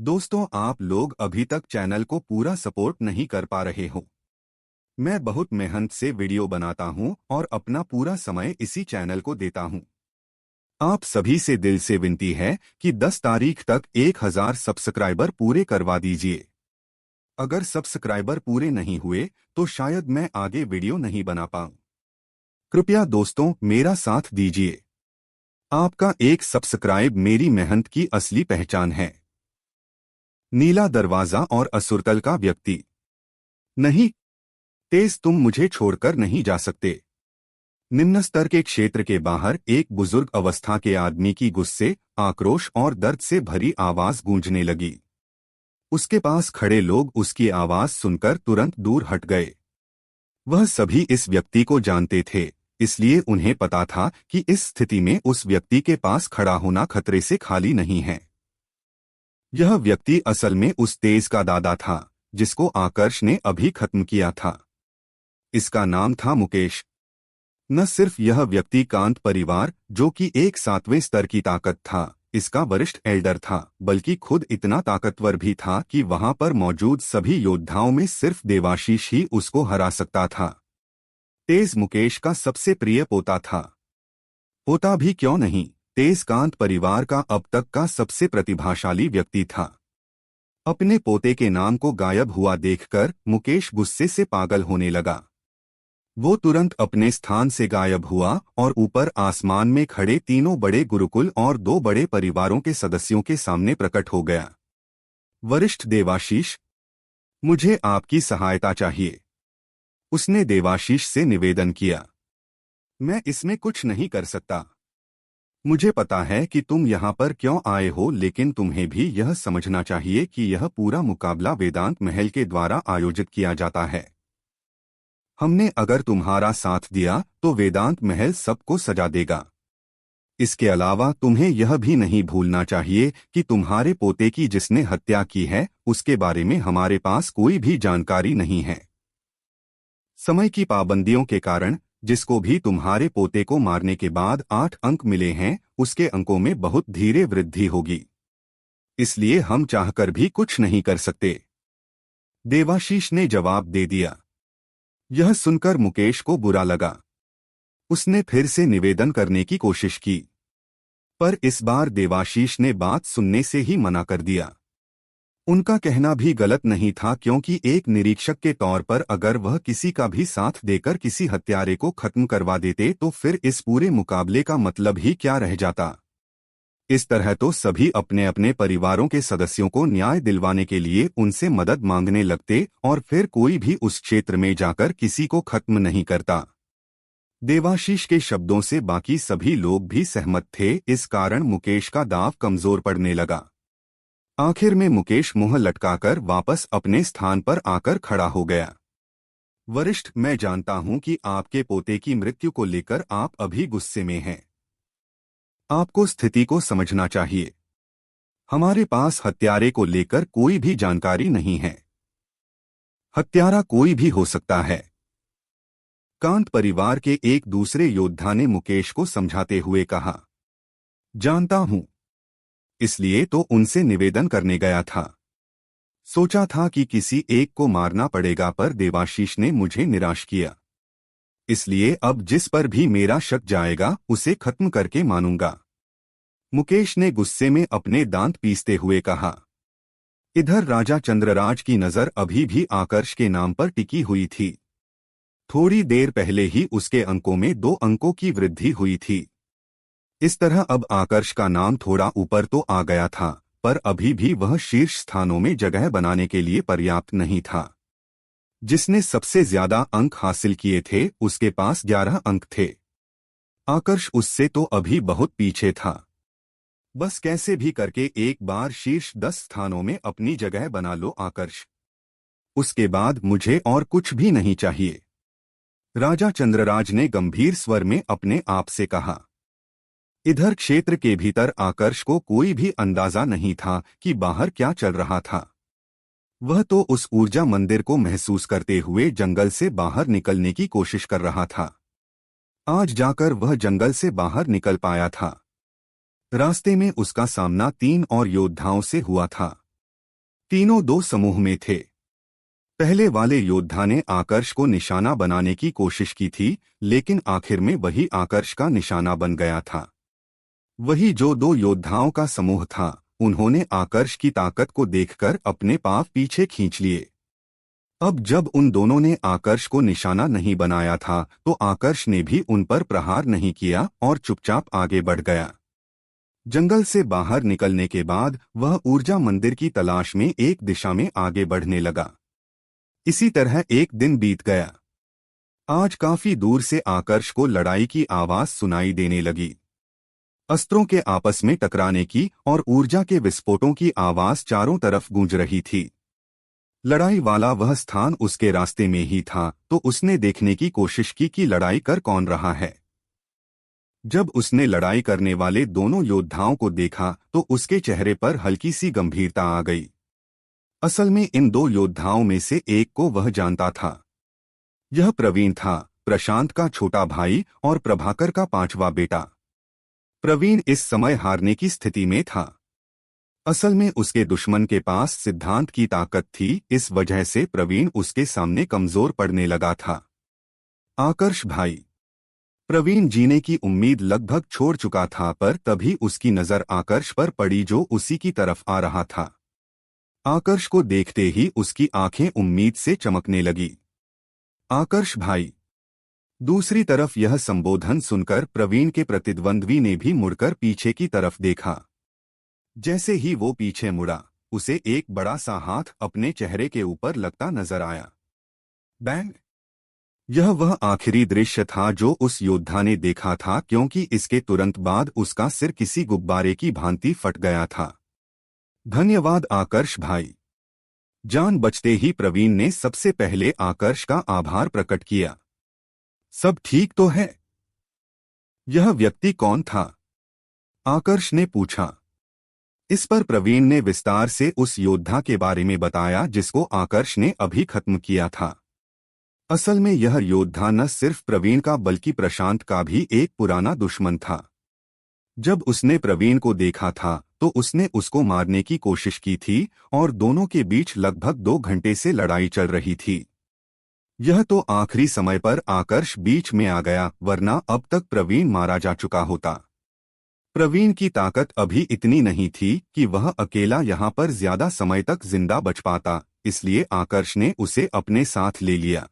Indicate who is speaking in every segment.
Speaker 1: दोस्तों, आप लोग अभी तक चैनल को पूरा सपोर्ट नहीं कर पा रहे हो। मैं बहुत मेहनत से वीडियो बनाता हूं और अपना पूरा समय इसी चैनल को देता हूं। आप सभी से दिल से विनती है कि 10 तारीख तक 1000 सब्सक्राइबर पूरे करवा दीजिए। अगर सब्सक्राइबर पूरे नहीं हुए तो शायद मैं आगे वीडियो नहीं बना पाऊं। कृपया दोस्तों मेरा साथ दीजिए। आपका एक सब्सक्राइब मेरी मेहनत की असली पहचान है। नीला दरवाजा और असुरतल का व्यक्ति। नहीं, तेज तुम मुझे छोड़कर नहीं जा सकते। निम्न स्तर के क्षेत्र के बाहर एक बुजुर्ग अवस्था के आदमी की गुस्से, आक्रोश और दर्द से भरी आवाज गूंजने लगी। उसके पास खड़े लोग उसकी आवाज सुनकर तुरंत दूर हट गए। वह सभी इस व्यक्ति को जानते थे, इसलिए उन्हें पता था कि इस स्थिति में उस व्यक्ति के पास खड़ा होना खतरे से खाली नहीं है। यह व्यक्ति असल में उस तेज का दादा था जिसको आकर्ष ने अभी खत्म किया था। इसका नाम था मुकेश। न सिर्फ यह व्यक्ति कांत परिवार, जो कि एक 7वें स्तर की ताकत था, इसका वरिष्ठ एल्डर था, बल्कि खुद इतना ताकतवर भी था कि वहां पर मौजूद सभी योद्धाओं में सिर्फ देवाशीष ही उसको हरा सकता था। तेज मुकेश का सबसे प्रिय पोता था। पोता भी क्यों नहीं, तेज कांत परिवार का अब तक का सबसे प्रतिभाशाली व्यक्ति था। अपने पोते के नाम को गायब हुआ देखकर मुकेश गुस्से से पागल होने लगा। वो तुरंत अपने स्थान से गायब हुआ और ऊपर आसमान में खड़े तीनों बड़े गुरुकुल और 2 बड़े परिवारों के सदस्यों के सामने प्रकट हो गया। वरिष्ठ देवाशीष, मुझे आपकी सहायता चाहिए। उसने देवाशीष से निवेदन किया। मैं इसमें कुछ नहीं कर सकता। मुझे पता है कि तुम यहाँ पर क्यों आए हो, लेकिन तुम्हें भी यह समझना चाहिए कि यह पूरा मुकाबला वेदांत महल के द्वारा आयोजित किया जाता है। हमने अगर तुम्हारा साथ दिया तो वेदांत महल सबको सजा देगा। इसके अलावा तुम्हें यह भी नहीं भूलना चाहिए कि तुम्हारे पोते की जिसने हत्या की है उसके बारे में हमारे पास कोई भी जानकारी नहीं है। समय की पाबंदियों के कारण जिसको भी तुम्हारे पोते को मारने के बाद 8 अंक मिले हैं, उसके अंकों में बहुत धीरे वृद्धि होगी। इसलिए हम चाहकर भी कुछ नहीं कर सकते। देवाशीष ने जवाब दे दिया। यह सुनकर मुकेश को बुरा लगा। उसने फिर से निवेदन करने की कोशिश की, पर इस बार देवाशीष ने बात सुनने से ही मना कर दिया। उनका कहना भी गलत नहीं था, क्योंकि एक निरीक्षक के तौर पर अगर वह किसी का भी साथ देकर किसी हत्यारे को खत्म करवा देते तो फिर इस पूरे मुकाबले का मतलब ही क्या रह जाता। इस तरह तो सभी अपने अपने परिवारों के सदस्यों को न्याय दिलवाने के लिए उनसे मदद मांगने लगते और फिर कोई भी उस क्षेत्र में जाकर किसी को खत्म नहीं करता। देवाशीष के शब्दों से बाकी सभी लोग भी सहमत थे, इस कारण मुकेश का दांव कमजोर पड़ने लगा। आखिर में मुकेश मुंह लटकाकर वापस अपने स्थान पर आकर खड़ा हो गया। वरिष्ठ, मैं जानता हूं कि आपके पोते की मृत्यु को लेकर आप अभी गुस्से में हैं। आपको स्थिति को समझना चाहिए। हमारे पास हत्यारे को लेकर कोई भी जानकारी नहीं है। हत्यारा कोई भी हो सकता है। कांत परिवार के एक दूसरे योद्धा ने मुकेश को समझाते हुए कहा। जानता हूं, इसलिए तो उनसे निवेदन करने गया था। सोचा था कि किसी एक को मारना पड़ेगा, पर देवाशीष ने मुझे निराश किया। इसलिए अब जिस पर भी मेरा शक जाएगा उसे खत्म करके मानूंगा। मुकेश ने गुस्से में अपने दांत पीसते हुए कहा। इधर राजा चंद्रराज की नजर अभी भी आकर्ष के नाम पर टिकी हुई थी। थोड़ी देर पहले ही उसके अंकों में 2 अंकों की वृद्धि हुई थी। इस तरह अब आकर्ष का नाम थोड़ा ऊपर तो आ गया था, पर अभी भी वह शीर्ष स्थानों में जगह बनाने के लिए पर्याप्त नहीं था। जिसने सबसे ज्यादा अंक हासिल किए थे उसके पास 11 अंक थे। आकर्ष उससे तो अभी बहुत पीछे था। बस कैसे भी करके एक बार शीर्ष 10 स्थानों में अपनी जगह बना लो आकर्ष। उसके बाद मुझे और कुछ भी नहीं चाहिए। राजा चंद्रराज ने गंभीर स्वर में अपने आप से कहा। इधर क्षेत्र के भीतर आकर्ष को कोई भी अंदाजा नहीं था कि बाहर क्या चल रहा था। वह तो उस ऊर्जा मंदिर को महसूस करते हुए जंगल से बाहर निकलने की कोशिश कर रहा था। आज जाकर वह जंगल से बाहर निकल पाया था। रास्ते में उसका सामना 3 और योद्धाओं से हुआ था। तीनों दो समूह में थे। पहले वाले योद्धा ने आकर्ष को निशाना बनाने की कोशिश की थी, लेकिन आखिर में वही आकर्ष का निशाना बन गया था। वही जो दो योद्धाओं का समूह था, उन्होंने आकर्ष की ताकत को देखकर अपने पांव पीछे खींच लिए। अब जब उन दोनों ने आकर्ष को निशाना नहीं बनाया था, तो आकर्ष ने भी उन पर प्रहार नहीं किया और चुपचाप आगे बढ़ गया। जंगल से बाहर निकलने के बाद वह ऊर्जा मंदिर की तलाश में एक दिशा में आगे बढ़ने लगा। इसी तरह एक दिन बीत गया। आज काफी दूर से आकर्ष को लड़ाई की आवाज सुनाई देने लगी। अस्त्रों के आपस में टकराने की और ऊर्जा के विस्फोटों की आवाज चारों तरफ गूंज रही थी। लड़ाई वाला वह स्थान उसके रास्ते में ही था, तो उसने देखने की कोशिश की कि लड़ाई कर कौन रहा है। जब उसने लड़ाई करने वाले दोनों योद्धाओं को देखा, तो उसके चेहरे पर हल्की सी गंभीरता आ गई। असल में इन दो योद्धाओं में से एक को वह जानता था। यह प्रवीण था, प्रशांत का छोटा भाई और प्रभाकर का पांचवा बेटा। प्रवीण इस समय हारने की स्थिति में था। असल में उसके दुश्मन के पास सिद्धांत की ताकत थी, इस वजह से प्रवीण उसके सामने कमजोर पड़ने लगा था। आकर्ष भाई। प्रवीण जीने की उम्मीद लगभग छोड़ चुका था, पर तभी उसकी नजर आकर्ष पर पड़ी जो उसी की तरफ आ रहा था। आकर्ष को देखते ही उसकी आंखें उम्मीद से चमकने लगी। आकर्ष भाई। दूसरी तरफ यह संबोधन सुनकर प्रवीण के प्रतिद्वंद्वी ने भी मुड़कर पीछे की तरफ देखा। जैसे ही वो पीछे मुड़ा, उसे एक बड़ा सा हाथ अपने चेहरे के ऊपर लगता नजर आया। बैंग। यह वह आखिरी दृश्य था जो उस योद्धा ने देखा था, क्योंकि इसके तुरंत बाद उसका सिर किसी गुब्बारे की भांति फट गया था। धन्यवाद आकर्ष भाई। जान बचते ही प्रवीण ने सबसे पहले आकर्ष का आभार प्रकट किया। सब ठीक तो है? यह व्यक्ति कौन था? आकर्ष ने पूछा। इस पर प्रवीण ने विस्तार से उस योद्धा के बारे में बताया जिसको आकर्ष ने अभी खत्म किया था। असल में यह योद्धा न सिर्फ प्रवीण का बल्कि प्रशांत का भी एक पुराना दुश्मन था। जब उसने प्रवीण को देखा था, तो उसने उसको मारने की कोशिश की थी और दोनों के बीच लगभग 2 घंटे से लड़ाई चल रही थी। यह तो आखिरी समय पर आकर्ष बीच में आ गया, वरना अब तक प्रवीण मारा जा चुका होता। प्रवीण की ताकत अभी इतनी नहीं थी कि वह अकेला यहाँ पर ज्यादा समय तक जिंदा बच पाता, इसलिए आकर्ष ने उसे अपने साथ ले लिया।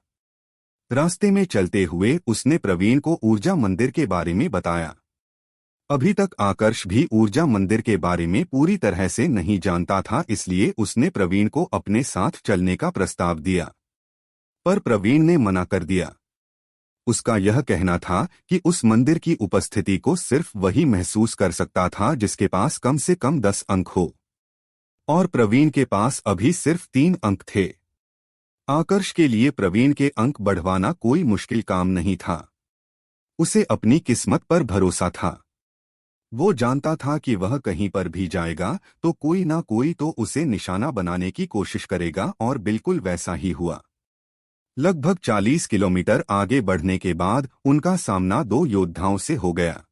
Speaker 1: रास्ते में चलते हुए उसने प्रवीण को ऊर्जा मंदिर के बारे में बताया। अभी तक आकर्ष भी ऊर्जा मंदिर के बारे में पूरी तरह से नहीं जानता था, इसलिए उसने प्रवीण को अपने साथ चलने का प्रस्ताव दिया, पर प्रवीण ने मना कर दिया। उसका यह कहना था कि उस मंदिर की उपस्थिति को सिर्फ वही महसूस कर सकता था जिसके पास कम से कम 10 अंक हो, और प्रवीण के पास अभी सिर्फ 3 अंक थे। आकर्ष के लिए प्रवीण के अंक बढ़वाना कोई मुश्किल काम नहीं था। उसे अपनी किस्मत पर भरोसा था। वो जानता था कि वह कहीं पर भी जाएगा तो कोई ना कोई तो उसे निशाना बनाने की कोशिश करेगा, और बिल्कुल वैसा ही हुआ। लगभग 40 किलोमीटर आगे बढ़ने के बाद उनका सामना 2 योद्धाओं से हो गया।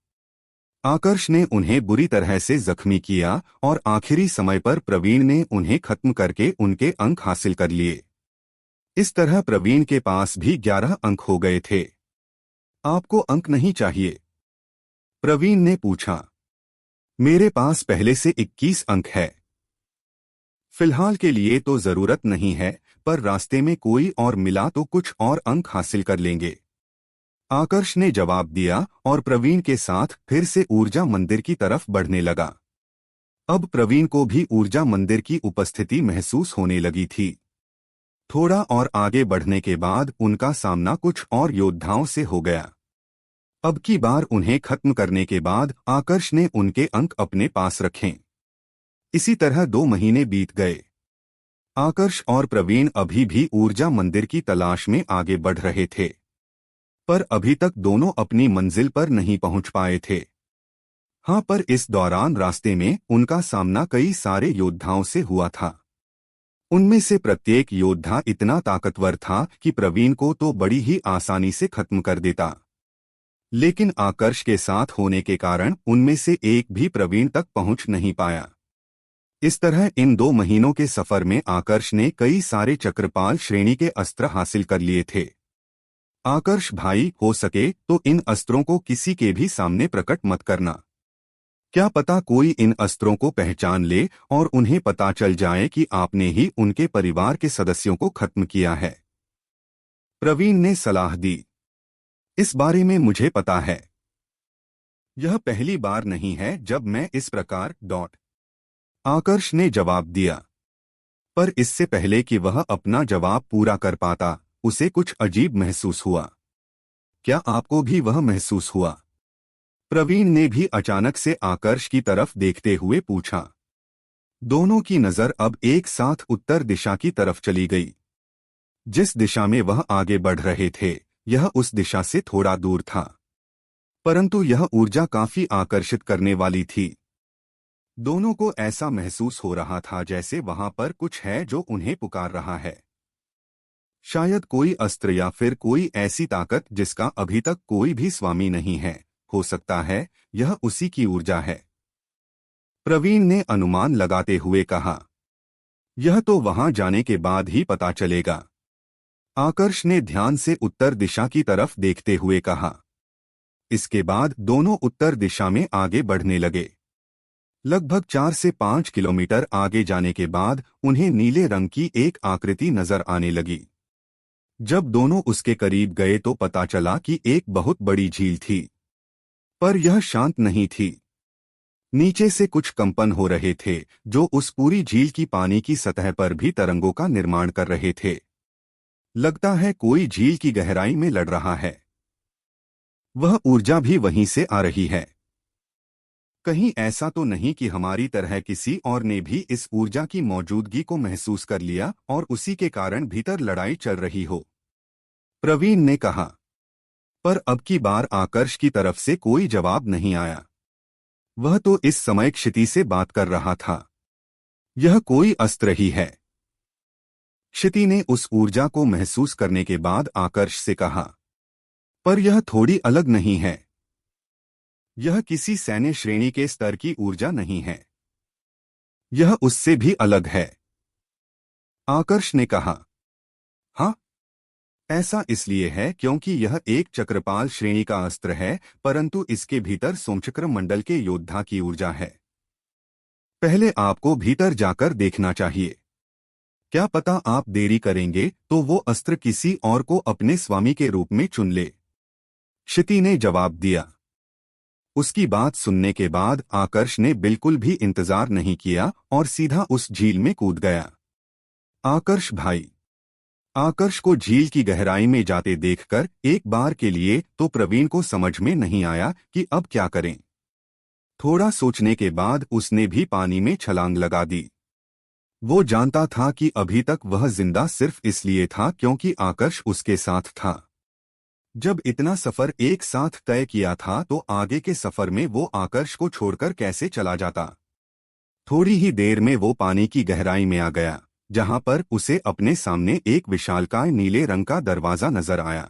Speaker 1: आकर्ष ने उन्हें बुरी तरह से जख्मी किया और आखिरी समय पर प्रवीण ने उन्हें खत्म करके उनके अंक हासिल कर लिए। इस तरह प्रवीण के पास भी 11 अंक हो गए थे। आपको अंक नहीं चाहिए? प्रवीण ने पूछा। मेरे पास पहले से 21 अंक है। फिलहाल के लिए तो जरूरत नहीं है, पर रास्ते में कोई और मिला तो कुछ और अंक हासिल कर लेंगे, आकर्ष ने जवाब दिया और प्रवीण के साथ फिर से ऊर्जा मंदिर की तरफ बढ़ने लगा। अब प्रवीण को भी ऊर्जा मंदिर की उपस्थिति महसूस होने लगी थी। थोड़ा और आगे बढ़ने के बाद उनका सामना कुछ और योद्धाओं से हो गया। अब की बार उन्हें खत्म करने के बाद आकर्ष ने उनके अंक अपने पास रखे। इसी तरह 2 महीने बीत गए। आकर्ष और प्रवीण अभी भी ऊर्जा मंदिर की तलाश में आगे बढ़ रहे थे, पर अभी तक दोनों अपनी मंजिल पर नहीं पहुंच पाए थे। हाँ, पर इस दौरान रास्ते में उनका सामना कई सारे योद्धाओं से हुआ था। उनमें से प्रत्येक योद्धा इतना ताकतवर था कि प्रवीण को तो बड़ी ही आसानी से खत्म कर देता, लेकिन आकर्ष के साथ होने के कारण उनमें से एक भी प्रवीण तक पहुंच नहीं पाया। इस तरह इन 2 महीनों के सफर में आकर्ष ने कई सारे चक्रपाल श्रेणी के अस्त्र हासिल कर लिए थे। आकर्ष भाई, हो सके तो इन अस्त्रों को किसी के भी सामने प्रकट मत करना। क्या पता कोई इन अस्त्रों को पहचान ले और उन्हें पता चल जाए कि आपने ही उनके परिवार के सदस्यों को खत्म किया है। प्रवीण ने सलाह दी। इस बारे में मुझे पता है। यह पहली बार नहीं है जब मैं इस प्रकार आकर्ष ने जवाब दिया। पर इससे पहले कि वह अपना जवाब पूरा कर पाता, उसे कुछ अजीब महसूस हुआ। क्या आपको भी वह महसूस हुआ? प्रवीण ने भी अचानक से आकर्ष की तरफ देखते हुए पूछा। दोनों की नजर अब एक साथ उत्तर दिशा की तरफ चली गई। जिस दिशा में वह आगे बढ़ रहे थे, यह उस दिशा से थोड़ा दूर था, परंतु यह ऊर्जा काफी आकर्षित करने वाली थी। दोनों को ऐसा महसूस हो रहा था जैसे वहां पर कुछ है जो उन्हें पुकार रहा है। शायद कोई अस्त्र या फिर कोई ऐसी ताकत जिसका अभी तक कोई भी स्वामी नहीं है। हो सकता है यह उसी की ऊर्जा है, प्रवीण ने अनुमान लगाते हुए कहा। यह तो वहां जाने के बाद ही पता चलेगा, आकर्ष ने ध्यान से उत्तर दिशा की तरफ देखते हुए कहा। इसके बाद दोनों उत्तर दिशा में आगे बढ़ने लगे। लगभग 4 से 5 किलोमीटर आगे जाने के बाद उन्हें नीले रंग की एक आकृति नजर आने लगी। जब दोनों उसके करीब गए तो पता चला कि एक बहुत बड़ी झील थी, पर यह शांत नहीं थी। नीचे से कुछ कंपन हो रहे थे जो उस पूरी झील की पानी की सतह पर भी तरंगों का निर्माण कर रहे थे। लगता है कोई झील की गहराई में लड़ रहा है। वह ऊर्जा भी वहीं से आ रही है। कहीं ऐसा तो नहीं कि हमारी तरह किसी और ने भी इस ऊर्जा की मौजूदगी को महसूस कर लिया और उसी के कारण भीतर लड़ाई चल रही हो, प्रवीण ने कहा। पर अब की बार आकर्ष की तरफ से कोई जवाब नहीं आया। वह तो इस समय क्षिति से बात कर रहा था। यह कोई अस्त्र ही है। क्षिति ने उस ऊर्जा को महसूस करने के बाद आकर्ष से कहा, पर यह थोड़ी अलग नहीं है। यह किसी सैन्य श्रेणी के स्तर की ऊर्जा नहीं है। यह उससे भी अलग है, आकर्ष ने कहा। हाँ, ऐसा इसलिए है क्योंकि यह एक चक्रपाल श्रेणी का अस्त्र है, परंतु इसके भीतर सोमचक्र मंडल के योद्धा की ऊर्जा है। पहले आपको भीतर जाकर देखना चाहिए। क्या पता आप देरी करेंगे तो वो अस्त्र किसी और को अपने स्वामी के रूप में चुन ले, क्षिति ने जवाब दिया। उसकी बात सुनने के बाद आकर्ष ने बिल्कुल भी इंतजार नहीं किया और सीधा उस झील में कूद गया। आकर्ष भाई। आकर्ष को झील की गहराई में जाते देखकर एक बार के लिए तो प्रवीण को समझ में नहीं आया कि अब क्या करें। थोड़ा सोचने के बाद उसने भी पानी में छलांग लगा दी। वो जानता था कि अभी तक वह जिंदा सिर्फ इसलिए था क्योंकि आकर्ष उसके साथ था। जब इतना सफर एक साथ तय किया था तो आगे के सफर में वो आकर्ष को छोड़कर कैसे चला जाता। थोड़ी ही देर में वो पानी की गहराई में आ गया, जहां पर उसे अपने सामने एक विशालकाय नीले रंग का दरवाजा नजर आया।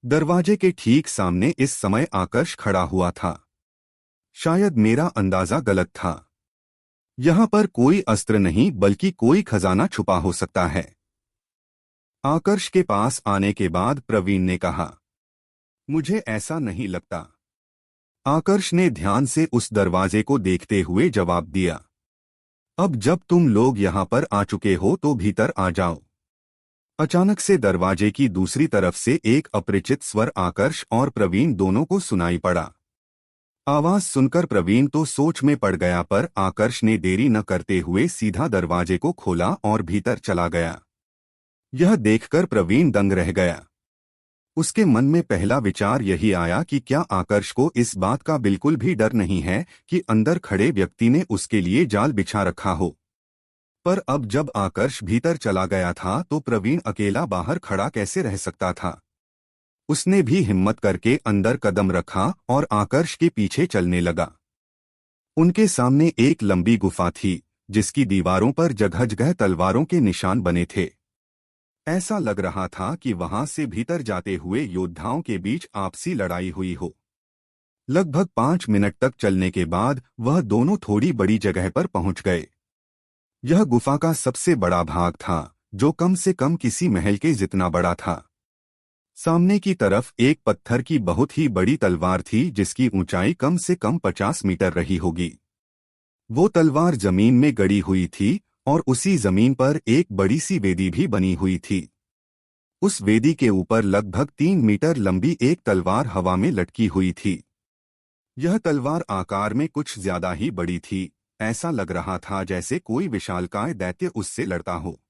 Speaker 1: दरवाजे के ठीक सामने इस समय आकर्ष खड़ा हुआ था। शायद मेरा अंदाजा गलत था। यहां पर कोई अस्त्र नहीं बल्कि कोई खजाना छुपा हो सकता है। आकर्ष के पास आने के बाद प्रवीण ने कहा, मुझे ऐसा नहीं लगता। आकर्ष ने ध्यान से उस दरवाजे को देखते हुए जवाब दिया। अब जब तुम लोग यहां पर आ चुके हो तो भीतर आ जाओ। अचानक से दरवाजे की दूसरी तरफ से एक अपरिचित स्वर आकर्ष और प्रवीण दोनों को सुनाई पड़ा। आवाज सुनकर प्रवीण तो सोच में पड़ गया, पर आकर्ष ने देरी न करते हुए सीधा दरवाजे को खोला और भीतर चला गया। यह देखकर प्रवीण दंग रह गया। उसके मन में पहला विचार यही आया कि क्या आकर्ष को इस बात का बिल्कुल भी डर नहीं है कि अंदर खड़े व्यक्ति ने उसके लिए जाल बिछा रखा हो। पर अब जब आकर्ष भीतर चला गया था तो प्रवीण अकेला बाहर खड़ा कैसे रह सकता था। उसने भी हिम्मत करके अंदर कदम रखा और आकर्ष के पीछे चलने लगा। उनके सामने एक लंबी गुफा थी जिसकी दीवारों पर जगह जगह तलवारों के निशान बने थे। ऐसा लग रहा था कि वहां से भीतर जाते हुए योद्धाओं के बीच आपसी लड़ाई हुई हो। लगभग 5 मिनट तक चलने के बाद वह दोनों थोड़ी बड़ी जगह पर पहुंच गए। यह गुफा का सबसे बड़ा भाग था, जो कम से कम किसी महल के जितना बड़ा था। सामने की तरफ एक पत्थर की बहुत ही बड़ी तलवार थी, जिसकी ऊंचाई कम से कम 50 मीटर रही होगी। वो तलवार जमीन में गड़ी हुई थी और उसी जमीन पर एक बड़ी सी वेदी भी बनी हुई थी। उस वेदी के ऊपर लगभग 3 मीटर लंबी एक तलवार हवा में लटकी हुई थी। यह तलवार आकार में कुछ ज्यादा ही बड़ी थी। ऐसा लग रहा था जैसे कोई विशालकाय दैत्य उससे लड़ता हो।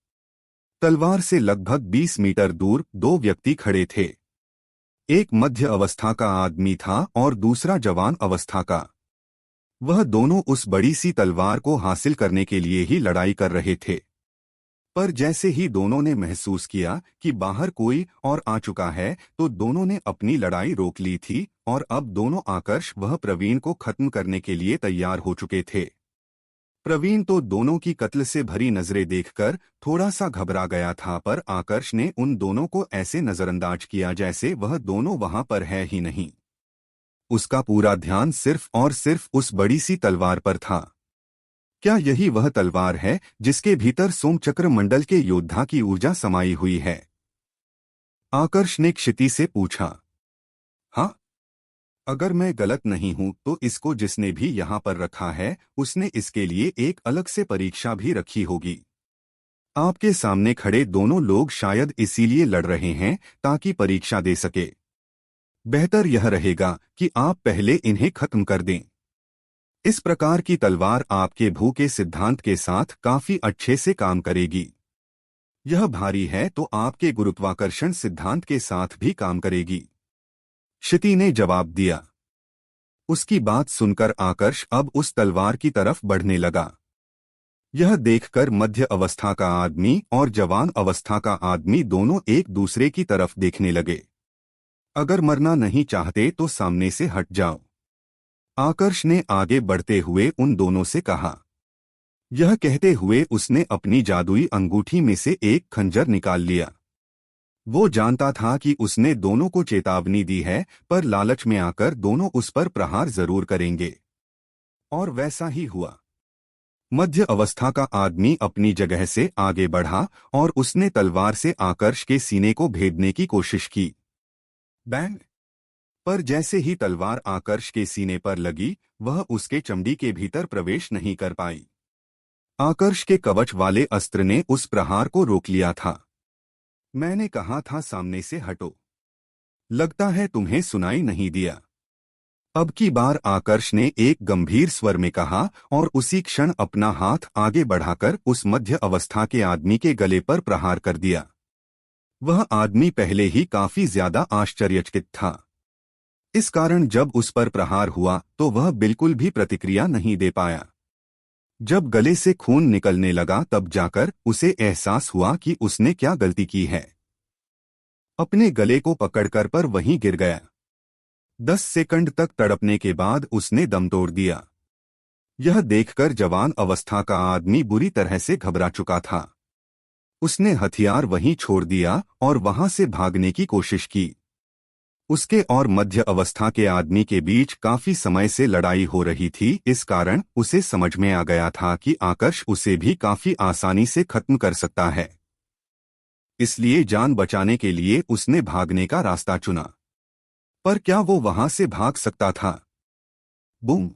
Speaker 1: तलवार से लगभग 20 मीटर दूर दो व्यक्ति खड़े थे। एक मध्य अवस्था का आदमी था और दूसरा जवान अवस्था का। वह दोनों उस बड़ी सी तलवार को हासिल करने के लिए ही लड़ाई कर रहे थे। पर जैसे ही दोनों ने महसूस किया कि बाहर कोई और आ चुका है, तो दोनों ने अपनी लड़ाई रोक ली थी और अब दोनों आकर्ष वह प्रवीण को खत्म करने के लिए तैयार हो चुके थे। प्रवीण तो दोनों की कत्ल से भरी नजरें देखकर थोड़ा सा घबरा गया था, पर आकर्ष ने उन दोनों को ऐसे नजरअंदाज किया जैसे वह दोनों वहां पर है ही नहीं। उसका पूरा ध्यान सिर्फ और सिर्फ उस बड़ी सी तलवार पर था। क्या यही वह तलवार है जिसके भीतर सोमचक्र मंडल के योद्धा की ऊर्जा समाई हुई है? आकर्ष ने क्षिति से पूछा। हाँ, अगर मैं गलत नहीं हूं तो इसको जिसने भी यहाँ पर रखा है, उसने इसके लिए एक अलग से परीक्षा भी रखी होगी। आपके सामने खड़े दोनों लोग शायद इसीलिए लड़ रहे हैं ताकि परीक्षा दे सके। बेहतर यह रहेगा कि आप पहले इन्हें खत्म कर दें। इस प्रकार की तलवार आपके भू के सिद्धांत के साथ काफी अच्छे से काम करेगी। यह भारी है तो आपके गुरुत्वाकर्षण सिद्धांत के साथ भी काम करेगी। क्षिति ने जवाब दिया। उसकी बात सुनकर आकर्ष अब उस तलवार की तरफ बढ़ने लगा। यह देखकर मध्य अवस्था का आदमी और जवान अवस्था का आदमी दोनों एक दूसरे की तरफ देखने लगे। अगर मरना नहीं चाहते तो सामने से हट जाओ, आकर्ष ने आगे बढ़ते हुए उन दोनों से कहा। यह कहते हुए उसने अपनी जादुई अंगूठी में से एक खंजर निकाल लिया। वो जानता था कि उसने दोनों को चेतावनी दी है, पर लालच में आकर दोनों उस पर प्रहार जरूर करेंगे। और वैसा ही हुआ। मध्य अवस्था का आदमी अपनी जगह से आगे बढ़ा और उसने तलवार से आकर्ष के सीने को भेदने की कोशिश की। बैंग! पर जैसे ही तलवार आकर्ष के सीने पर लगी, वह उसके चमड़ी के भीतर प्रवेश नहीं कर पाई। आकर्ष के कवच वाले अस्त्र ने उस प्रहार को रोक लिया था। मैंने कहा था सामने से हटो। लगता है तुम्हें सुनाई नहीं दिया। अब की बार आकर्ष ने एक गंभीर स्वर में कहा और उसी क्षण अपना हाथ आगे बढ़ाकर उस मध्य अवस्था के आदमी के गले पर प्रहार कर दिया। वह आदमी पहले ही काफी ज्यादा आश्चर्यचकित था। इस कारण जब उस पर प्रहार हुआ तो वह बिल्कुल भी प्रतिक्रिया नहीं दे पाया। जब गले से खून निकलने लगा तब जाकर उसे एहसास हुआ कि उसने क्या गलती की है। अपने गले को पकड़कर पर वहीं गिर गया। 10 सेकंड तक तड़पने के बाद उसने दम तोड़ दिया। यह देखकर जवान अवस्था का आदमी बुरी तरह से घबरा चुका था। उसने हथियार वहीं छोड़ दिया और वहां से भागने की कोशिश की। उसके और मध्य अवस्था के आदमी के बीच काफी समय से लड़ाई हो रही थी, इस कारण उसे समझ में आ गया था कि आकर्ष उसे भी काफी आसानी से खत्म कर सकता है। इसलिए जान बचाने के लिए उसने भागने का रास्ता चुना। पर क्या वो वहां से भाग सकता था? बूम!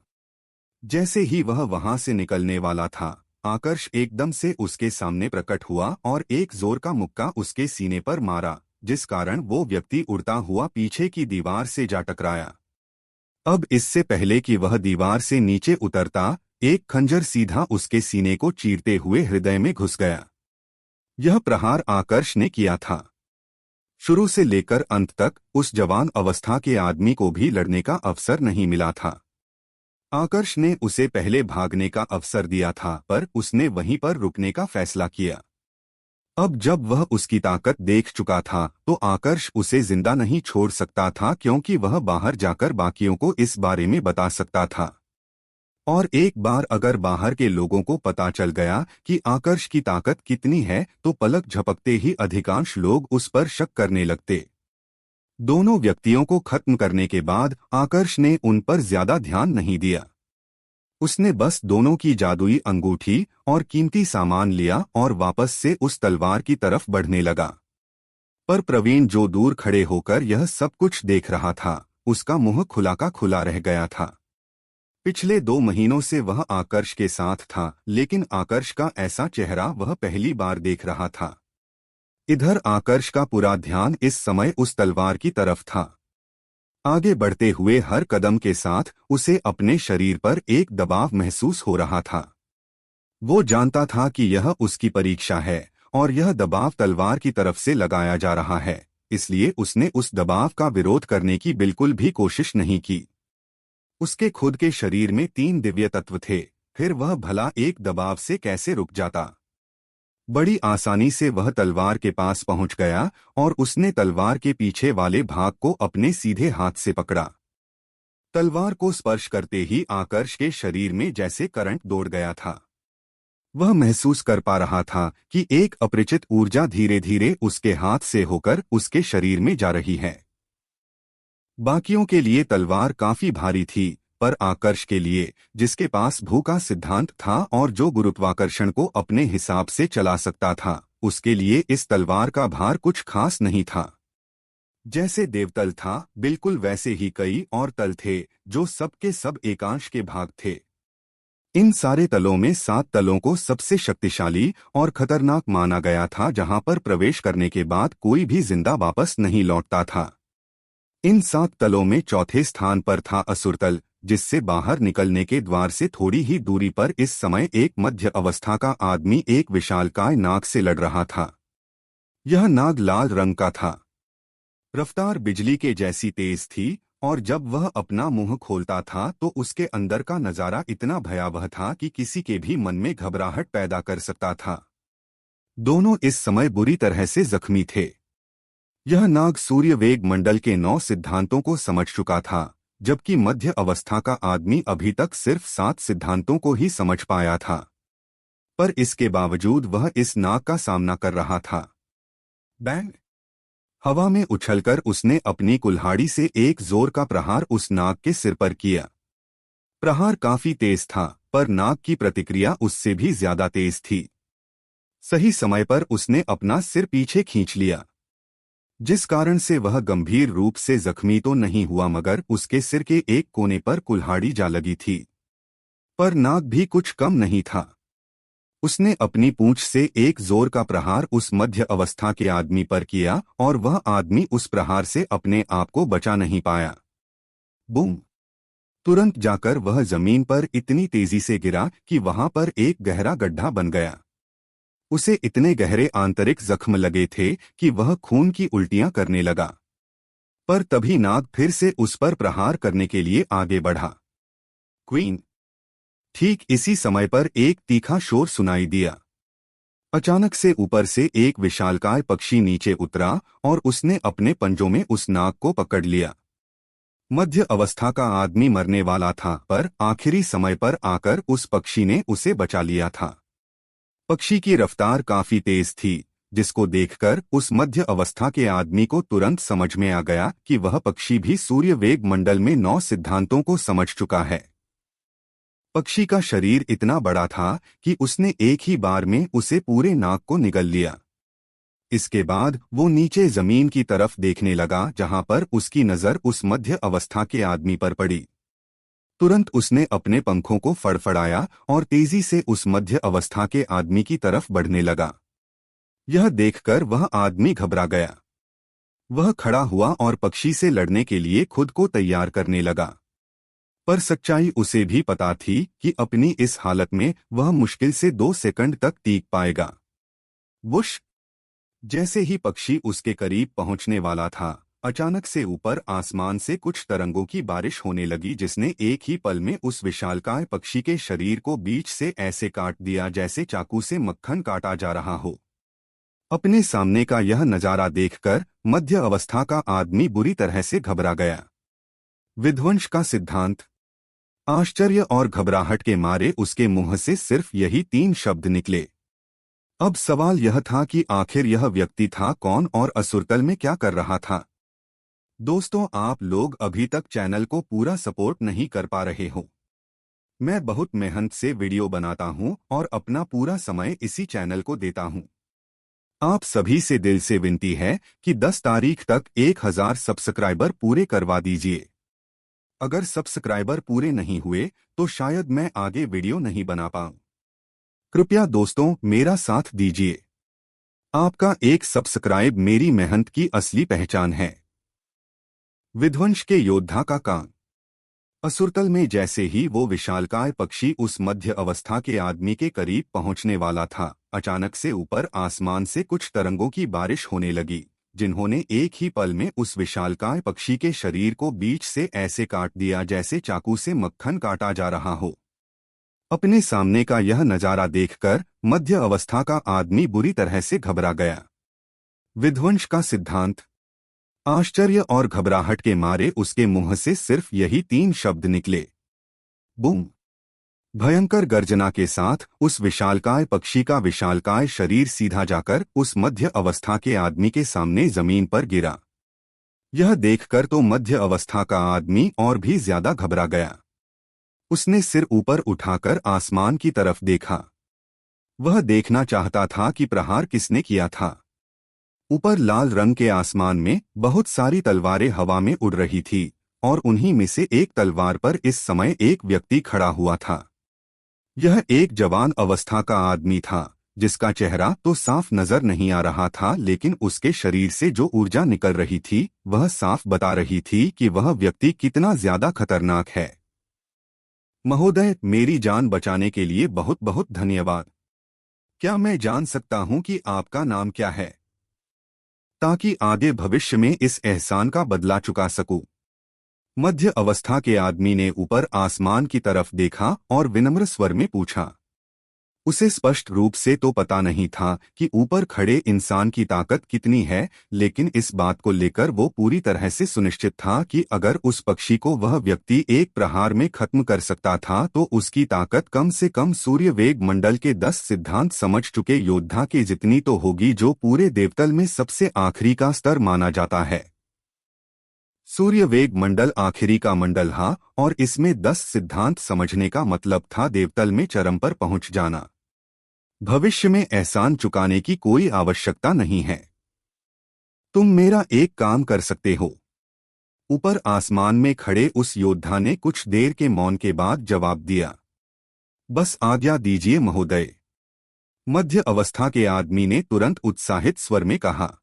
Speaker 1: जैसे ही वह वहां से निकलने वाला था, आकर्ष एकदम से उसके सामने प्रकट हुआ और एक जोर का मुक्का उसके सीने पर मारा, जिस कारण वो व्यक्ति उड़ता हुआ पीछे की दीवार से जा टकराया। अब इससे पहले कि वह दीवार से नीचे उतरता, एक खंजर सीधा उसके सीने को चीरते हुए हृदय में घुस गया। यह प्रहार आकर्ष ने किया था। शुरू से लेकर अंत तक उस जवान अवस्था के आदमी को भी लड़ने का अवसर नहीं मिला था। आकर्ष ने उसे पहले भागने का अवसर दिया था, पर उसने वहीं पर रुकने का फैसला किया। अब जब वह उसकी ताकत देख चुका था तो आकर्ष उसे जिंदा नहीं छोड़ सकता था, क्योंकि वह बाहर जाकर बाकियों को इस बारे में बता सकता था। और एक बार अगर बाहर के लोगों को पता चल गया कि आकर्ष की ताकत कितनी है तो पलक झपकते ही अधिकांश लोग उस पर शक करने लगते। दोनों व्यक्तियों को खत्म करने के बाद आकर्ष ने उन पर ज्यादा ध्यान नहीं दिया। उसने बस दोनों की जादुई अंगूठी और कीमती सामान लिया और वापस से उस तलवार की तरफ बढ़ने लगा। पर प्रवीण, जो दूर खड़े होकर यह सब कुछ देख रहा था, उसका मुंह खुला का खुला रह गया था। पिछले 2 महीनों से वह आकर्ष के साथ था, लेकिन आकर्ष का ऐसा चेहरा वह पहली बार देख रहा था। इधर आकर्ष का पूरा ध्यान इस समय उस तलवार की तरफ था। आगे बढ़ते हुए हर कदम के साथ उसे अपने शरीर पर एक दबाव महसूस हो रहा था। वो जानता था कि यह उसकी परीक्षा है और यह दबाव तलवार की तरफ से लगाया जा रहा है, इसलिए उसने उस दबाव का विरोध करने की बिल्कुल भी कोशिश नहीं की। उसके खुद के शरीर में 3 दिव्य तत्व थे, फिर वह भला एक दबाव से कैसे रुक जाता। बड़ी आसानी से वह तलवार के पास पहुंच गया और उसने तलवार के पीछे वाले भाग को अपने सीधे हाथ से पकड़ा। तलवार को स्पर्श करते ही आकर्ष के शरीर में जैसे करंट दौड़ गया था। वह महसूस कर पा रहा था कि एक अपरिचित ऊर्जा धीरे धीरे उसके हाथ से होकर उसके शरीर में जा रही है। बाकियों के लिए तलवार काफी भारी थी, पर आकर्ष के लिए, जिसके पास भू का सिद्धांत था और जो गुरुत्वाकर्षण को अपने हिसाब से चला सकता था, उसके लिए इस तलवार का भार कुछ खास नहीं था। जैसे देवतल था, बिल्कुल वैसे ही कई और तल थे, जो सबके सब एकांश के भाग थे। इन सारे तलों में 7 तलों को सबसे शक्तिशाली और खतरनाक माना गया था, जहां पर प्रवेश करने के बाद कोई भी जिंदा वापस नहीं लौटता था। इन 7 तलों में चौथे स्थान पर था असुरतल, जिससे बाहर निकलने के द्वार से थोड़ी ही दूरी पर इस समय एक मध्य अवस्था का आदमी एक विशालकाय नाग से लड़ रहा था। यह नाग लाल रंग का था। रफ्तार बिजली के जैसी तेज थी और जब वह अपना मुंह खोलता था तो उसके अंदर का नजारा इतना भयावह था कि किसी के भी मन में घबराहट पैदा कर सकता था। दोनों इस समय बुरी तरह से जख्मी थे। यह नाग सूर्य वेग मंडल के 9 सिद्धांतों को समझ चुका था, जबकि मध्य अवस्था का आदमी अभी तक सिर्फ 7 सिद्धांतों को ही समझ पाया था। पर इसके बावजूद वह इस नाग का सामना कर रहा था। बैंग! हवा में उछलकर उसने अपनी कुल्हाड़ी से एक जोर का प्रहार उस नाग के सिर पर किया। प्रहार काफी तेज था, पर नाग की प्रतिक्रिया उससे भी ज्यादा तेज थी। सही समय पर उसने अपना सिर पीछे खींच लिया, जिस कारण से वह गंभीर रूप से जख्मी तो नहीं हुआ, मगर उसके सिर के एक कोने पर कुल्हाड़ी जा लगी थी। पर नाग भी कुछ कम नहीं था। उसने अपनी पूंछ से एक जोर का प्रहार उस मध्य अवस्था के आदमी पर किया और वह आदमी उस प्रहार से अपने आप को बचा नहीं पाया। बूम! तुरंत जाकर वह जमीन पर इतनी तेजी से गिरा कि वहां पर एक गहरा गड्ढा बन गया। उसे इतने गहरे आंतरिक जख्म लगे थे कि वह खून की उल्टियां करने लगा। पर तभी नाग फिर से उस पर प्रहार करने के लिए आगे बढ़ा। क्वीन! ठीक इसी समय पर एक तीखा शोर सुनाई दिया। अचानक से ऊपर से एक विशालकाय पक्षी नीचे उतरा और उसने अपने पंजों में उस नाग को पकड़ लिया। मध्य अवस्था का आदमी मरने वाला था, पर आखिरी समय पर आकर उस पक्षी ने उसे बचा लिया था। पक्षी की रफ्तार काफी तेज थी, जिसको देखकर उस मध्य अवस्था के आदमी को तुरंत समझ में आ गया कि वह पक्षी भी सूर्य वेग मंडल में 9 सिद्धांतों को समझ चुका है। पक्षी का शरीर इतना बड़ा था कि उसने एक ही बार में उसे पूरे नाग को निगल लिया। इसके बाद वो नीचे जमीन की तरफ देखने लगा, जहां पर उसकी नजर उस मध्य अवस्था के आदमी पर पड़ी। तुरंत उसने अपने पंखों को फड़फड़ाया और तेजी से उस मध्य अवस्था के आदमी की तरफ बढ़ने लगा। यह देखकर वह आदमी घबरा गया। वह खड़ा हुआ और पक्षी से लड़ने के लिए खुद को तैयार करने लगा। पर सच्चाई उसे भी पता थी कि अपनी इस हालत में वह मुश्किल से 2 सेकंड तक टीक पाएगा। वुश! जैसे ही पक्षी उसके करीब पहुंचने वाला था, अचानक से ऊपर आसमान से कुछ तरंगों की बारिश होने लगी, जिसने एक ही पल में उस विशालकाय पक्षी के शरीर को बीच से ऐसे काट दिया जैसे चाकू से मक्खन काटा जा रहा हो। अपने सामने का यह नजारा देखकर मध्य अवस्था का आदमी बुरी तरह से घबरा गया। विध्वंस का सिद्धांत! आश्चर्य और घबराहट के मारे उसके मुंह से सिर्फ यही 3 शब्द निकले। अब सवाल यह था कि आखिर यह व्यक्ति था कौन और असुरतल में क्या कर रहा था। दोस्तों, आप लोग अभी तक चैनल को पूरा सपोर्ट नहीं कर पा रहे हो। मैं बहुत मेहनत से वीडियो बनाता हूं और अपना पूरा समय इसी चैनल को देता हूं। आप सभी से दिल से विनती है कि 10 तारीख तक 1000 सब्सक्राइबर पूरे करवा दीजिए। अगर सब्सक्राइबर पूरे नहीं हुए तो शायद मैं आगे वीडियो नहीं बना पाऊं। कृपया दोस्तों मेरा साथ दीजिए। आपका एक सब्सक्राइब मेरी मेहनत की असली पहचान है। विध्वंस के योद्धा का कान। असुरतल में जैसे ही वो विशालकाय पक्षी उस मध्य अवस्था के आदमी के करीब पहुंचने वाला था, अचानक से ऊपर आसमान से कुछ तरंगों की बारिश होने लगी, जिन्होंने एक ही पल में उस विशालकाय पक्षी के शरीर को बीच से ऐसे काट दिया जैसे चाकू से मक्खन काटा जा रहा हो। अपने सामने का यह नजारा देखकर मध्य अवस्था का आदमी बुरी तरह से घबरा गया। विध्वंस का सिद्धांत। आश्चर्य और घबराहट के मारे उसके मुंह से सिर्फ यही 3 शब्द निकले। बूम। भयंकर गर्जना के साथ उस विशालकाय पक्षी का विशालकाय शरीर सीधा जाकर उस मध्य अवस्था के आदमी के सामने जमीन पर गिरा। यह देखकर तो मध्य अवस्था का आदमी और भी ज्यादा घबरा गया। उसने सिर ऊपर उठाकर आसमान की तरफ देखा। वह देखना चाहता था कि प्रहार किसने किया था। ऊपर लाल रंग के आसमान में बहुत सारी तलवारें हवा में उड़ रही थी और उन्हीं में से एक तलवार पर इस समय एक व्यक्ति खड़ा हुआ था। यह एक जवान अवस्था का आदमी था, जिसका चेहरा तो साफ नजर नहीं आ रहा था, लेकिन उसके शरीर से जो ऊर्जा निकल रही थी वह साफ बता रही थी कि वह व्यक्ति कितना ज्यादा खतरनाक है। महोदय, मेरी जान बचाने के लिए बहुत बहुत धन्यवाद। क्या मैं जान सकता हूं कि आपका नाम क्या है, ताकि आगे भविष्य में इस एहसान का बदला चुका सकूं। मध्य अवस्था के आदमी ने ऊपर आसमान की तरफ देखा और विनम्र स्वर में पूछा। उसे स्पष्ट रूप से तो पता नहीं था कि ऊपर खड़े इंसान की ताकत कितनी है, लेकिन इस बात को लेकर वो पूरी तरह से सुनिश्चित था कि अगर उस पक्षी को वह व्यक्ति एक प्रहार में खत्म कर सकता था तो उसकी ताकत कम से कम सूर्य वेग मंडल के 10 सिद्धांत समझ चुके योद्धा के जितनी तो होगी, जो पूरे देवतल में सबसे आखिरी का स्तर माना जाता है। सूर्य वेग मंडल आखिरी का मंडल था और इसमें 10 सिद्धांत समझने का मतलब था देवतल में चरम पर पहुंच जाना। भविष्य में एहसान चुकाने की कोई आवश्यकता नहीं है। तुम मेरा एक काम कर सकते हो। ऊपर आसमान में खड़े उस योद्धा ने कुछ देर के मौन के बाद जवाब दिया। बस आज्ञा दीजिए महोदय। मध्य अवस्था के आदमी ने तुरंत उत्साहित स्वर में कहा।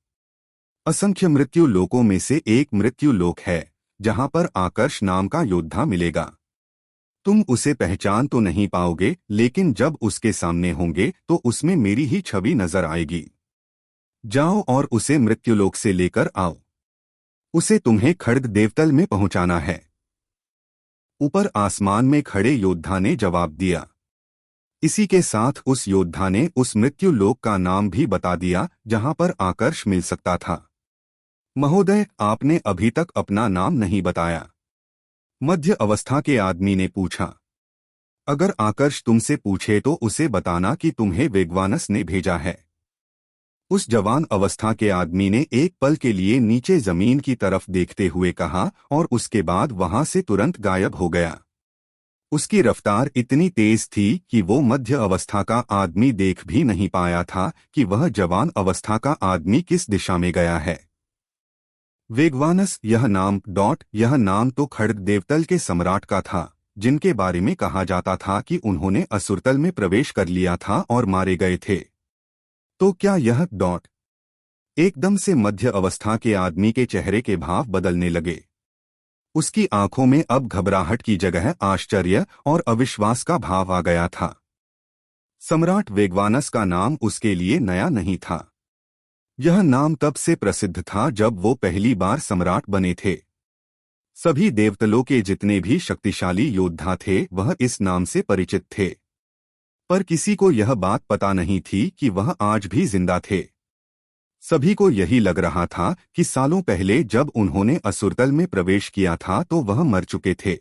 Speaker 1: असंख्य मृत्यु लोकों में से एक मृत्यु लोक है, जहां पर आकर्ष नाम का योद्धा मिलेगा। तुम उसे पहचान तो नहीं पाओगे, लेकिन जब उसके सामने होंगे तो उसमें मेरी ही छवि नजर आएगी। जाओ और उसे मृत्युलोक से लेकर आओ। उसे तुम्हें खड्ग देवतल में पहुंचाना है। ऊपर आसमान में खड़े योद्धा ने जवाब दिया। इसी के साथ उस योद्धा ने उस मृत्युलोक का नाम भी बता दिया जहां पर आकर्ष मिल सकता था। महोदय, आपने अभी तक अपना नाम नहीं बताया, मध्य अवस्था के आदमी ने पूछा। अगर आकर्ष तुमसे पूछे तो उसे बताना कि तुम्हें वेगवानस ने भेजा है। उस जवान अवस्था के आदमी ने एक पल के लिए नीचे जमीन की तरफ देखते हुए कहा और उसके बाद वहां से तुरंत गायब हो गया। उसकी रफ्तार इतनी तेज थी कि वो मध्य अवस्था का आदमी देख भी नहीं पाया था कि वह जवान अवस्था का आदमी किस दिशा में गया है। वेगवानस, यह नाम तो खड्ग देवतल के सम्राट का था, जिनके बारे में कहा जाता था कि उन्होंने असुरतल में प्रवेश कर लिया था और मारे गए थे। तो क्या यह एकदम से मध्य अवस्था के आदमी के चेहरे के भाव बदलने लगे। उसकी आंखों में अब घबराहट की जगह आश्चर्य और अविश्वास का भाव आ गया था। सम्राट वेगवानस का नाम उसके लिए नया नहीं था। यह नाम तब से प्रसिद्ध था जब वो पहली बार सम्राट बने थे। सभी देवतलों के जितने भी शक्तिशाली योद्धा थे वह इस नाम से परिचित थे, पर किसी को यह बात पता नहीं थी कि वह आज भी जिंदा थे। सभी को यही लग रहा था कि सालों पहले जब उन्होंने असुरतल में प्रवेश किया था तो वह मर चुके थे।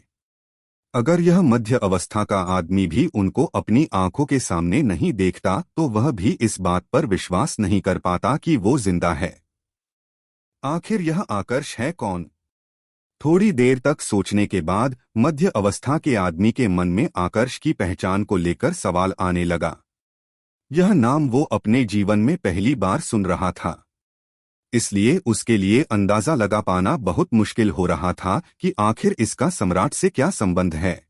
Speaker 1: अगर यह मध्य अवस्था का आदमी भी उनको अपनी आंखों के सामने नहीं देखता तो वह भी इस बात पर विश्वास नहीं कर पाता कि वो जिंदा है। आखिर यह आकर्ष है कौन? थोड़ी देर तक सोचने के बाद मध्य अवस्था के आदमी के मन में आकर्ष की पहचान को लेकर सवाल आने लगा। यह नाम वो अपने जीवन में पहली बार सुन रहा था, इसलिए उसके लिए अंदाजा लगा पाना बहुत मुश्किल हो रहा था कि आखिर इसका सम्राट से क्या संबंध है।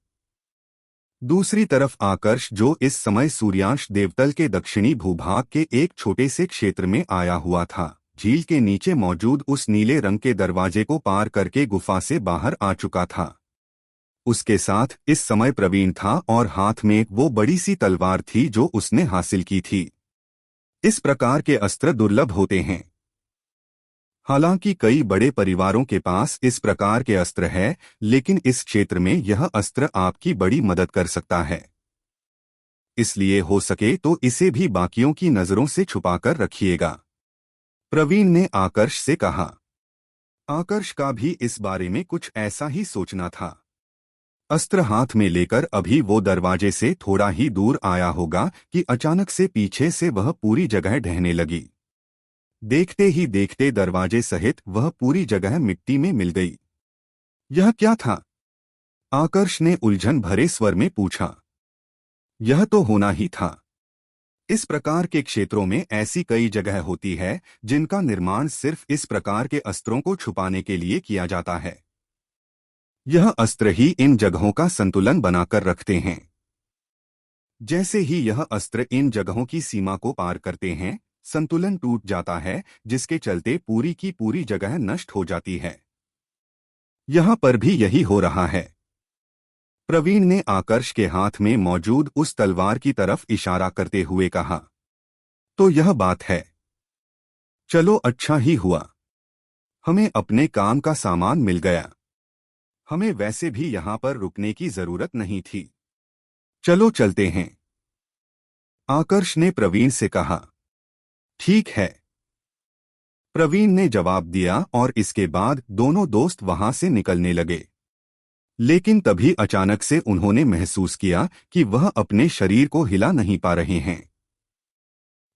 Speaker 1: दूसरी तरफ आकर्ष, जो इस समय सूर्यांश देवतल के दक्षिणी भूभाग के एक छोटे से क्षेत्र में आया हुआ था, झील के नीचे मौजूद उस नीले रंग के दरवाजे को पार करके गुफा से बाहर आ चुका था। उसके साथ इस समय प्रवीण था और हाथ में वो बड़ी सी तलवार थी जो उसने हासिल की थी। इस प्रकार के अस्त्र दुर्लभ होते हैं। हालांकि कई बड़े परिवारों के पास इस प्रकार के अस्त्र है, लेकिन इस क्षेत्र में यह अस्त्र आपकी बड़ी मदद कर सकता है। इसलिए हो सके तो इसे भी बाकियों की नजरों से छुपाकर रखिएगा, प्रवीण ने आकर्ष से कहा। आकर्ष का भी इस बारे में कुछ ऐसा ही सोचना था। अस्त्र हाथ में लेकर अभी वो दरवाजे से थोड़ा ही दूर आया होगा कि अचानक से पीछे से वह पूरी जगह ढहने लगी। देखते ही देखते दरवाजे सहित वह पूरी जगह मिट्टी में मिल गई। यह क्या था? आकर्ष ने उलझन भरे स्वर में पूछा। यह तो होना ही था। इस प्रकार के क्षेत्रों में ऐसी कई जगह होती है जिनका निर्माण सिर्फ इस प्रकार के अस्त्रों को छुपाने के लिए किया जाता है। यह अस्त्र ही इन जगहों का संतुलन बनाकर रखते हैं। जैसे ही यह अस्त्र इन जगहों की सीमा को पार करते हैं, संतुलन टूट जाता है, जिसके चलते पूरी की पूरी जगह नष्ट हो जाती है। यहां पर भी यही हो रहा है। प्रवीण ने आकर्ष के हाथ में मौजूद उस तलवार की तरफ इशारा करते हुए कहा। तो यह बात है। चलो, अच्छा ही हुआ, हमें अपने काम का सामान मिल गया। हमें वैसे भी यहां पर रुकने की जरूरत नहीं थी। चलो चलते हैं, आकर्ष ने प्रवीण से कहा। ठीक है, प्रवीण ने जवाब दिया और इसके बाद दोनों दोस्त वहां से निकलने लगे। लेकिन तभी अचानक से उन्होंने महसूस किया कि वह अपने शरीर को हिला नहीं पा रहे हैं।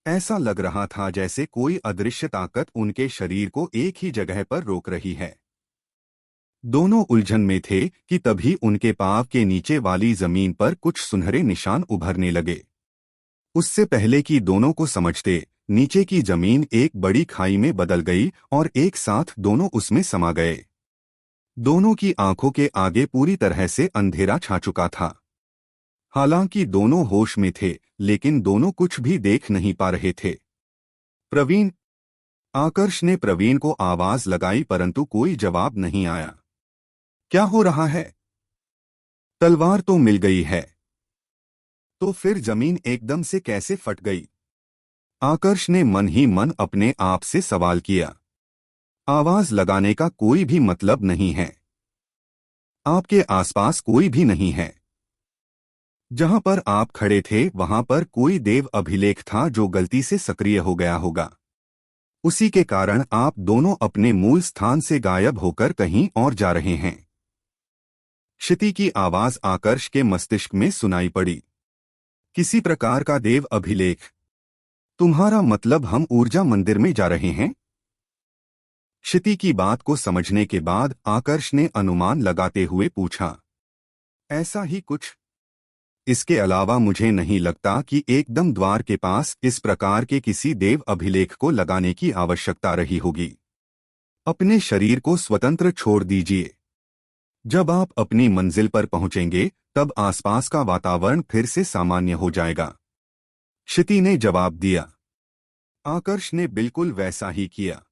Speaker 1: ऐसा लग रहा था जैसे कोई अदृश्य ताकत उनके शरीर को एक ही जगह पर रोक रही है। दोनों उलझन में थे कि तभी उनके पांव के नीचे वाली जमीन पर कुछ सुनहरे निशान उभरने लगे। उससे पहले कि दोनों को समझते, नीचे की जमीन एक बड़ी खाई में बदल गई और एक साथ दोनों उसमें समा गए। दोनों की आंखों के आगे पूरी तरह से अंधेरा छा चुका था। हालांकि दोनों होश में थे, लेकिन दोनों कुछ भी देख नहीं पा रहे थे। प्रवीण, आकर्ष ने प्रवीण को आवाज लगाई, परंतु कोई जवाब नहीं आया। क्या हो रहा है? तलवार तो मिल गई है, तो फिर जमीन एकदम से कैसे फट गई? आकर्ष ने मन ही मन अपने आप से सवाल किया। आवाज लगाने का कोई भी मतलब नहीं है। आपके आसपास कोई भी नहीं है। जहां पर आप खड़े थे वहां पर कोई देव अभिलेख था जो गलती से सक्रिय हो गया होगा। उसी के कारण आप दोनों अपने मूल स्थान से गायब होकर कहीं और जा रहे हैं। क्षिति की आवाज आकर्ष के मस्तिष्क में सुनाई पड़ी। किसी प्रकार का देव अभिलेख? तुम्हारा मतलब हम ऊर्जा मंदिर में जा रहे हैं? क्षिति की बात को समझने के बाद आकर्ष ने अनुमान लगाते हुए पूछा। ऐसा ही कुछ। इसके अलावा मुझे नहीं लगता कि एकदम द्वार के पास इस प्रकार के किसी देव अभिलेख को लगाने की आवश्यकता रही होगी। अपने शरीर को स्वतंत्र छोड़ दीजिए। जब आप अपनी मंजिल पर पहुंचेंगे तब आसपास का वातावरण फिर से सामान्य हो जाएगा, क्षिति ने जवाब दिया। आकर्ष ने बिल्कुल वैसा ही किया,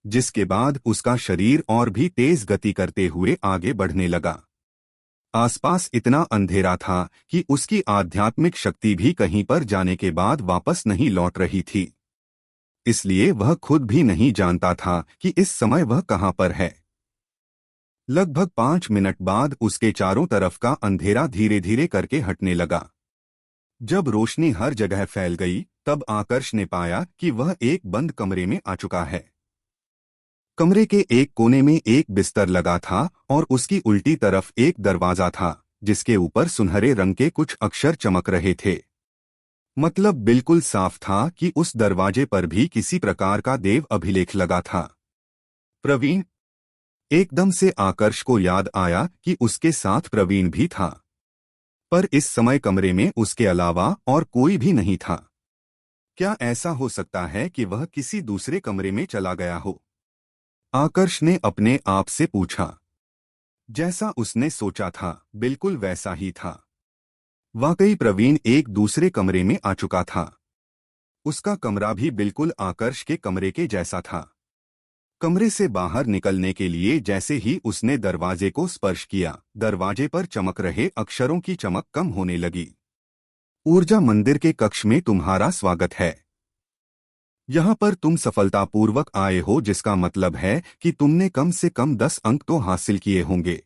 Speaker 1: जिसके बाद उसका शरीर और भी तेज गति करते हुए आगे बढ़ने लगा। आसपास इतना अंधेरा था कि उसकी आध्यात्मिक शक्ति भी कहीं पर जाने के बाद वापस नहीं लौट रही थी। इसलिए वह खुद भी नहीं जानता था कि इस समय वह कहां पर है। लगभग 5 मिनट बाद उसके चारों तरफ का अंधेरा धीरे धीरे करके हटने लगा। जब रोशनी हर जगह फैल गई तब आकर्ष ने पाया कि वह एक बंद कमरे में आ चुका है। कमरे के एक कोने में एक बिस्तर लगा था और उसकी उल्टी तरफ एक दरवाजा था, जिसके ऊपर सुनहरे रंग के कुछ अक्षर चमक रहे थे। मतलब बिल्कुल साफ था कि उस दरवाजे पर भी किसी प्रकार का देव अभिलेख लगा था। प्रवीण, एकदम से आकर्ष को याद आया कि उसके साथ प्रवीण भी था, पर इस समय कमरे में उसके अलावा और कोई भी नहीं था। क्या ऐसा हो सकता है कि वह किसी दूसरे कमरे में चला गया हो? आकर्ष ने अपने आप से पूछा। जैसा उसने सोचा था बिल्कुल वैसा ही था। वाकई प्रवीण एक दूसरे कमरे में आ चुका था। उसका कमरा भी बिल्कुल आकर्ष के कमरे के जैसा था। कमरे से बाहर निकलने के लिए जैसे ही उसने दरवाजे को स्पर्श किया, दरवाजे पर चमक रहे अक्षरों की चमक कम होने लगी। ऊर्जा मंदिर के कक्ष में तुम्हारा स्वागत है। यहाँ पर तुम सफलतापूर्वक आए हो, जिसका मतलब है कि तुमने कम से कम 10 अंक तो हासिल किए होंगे।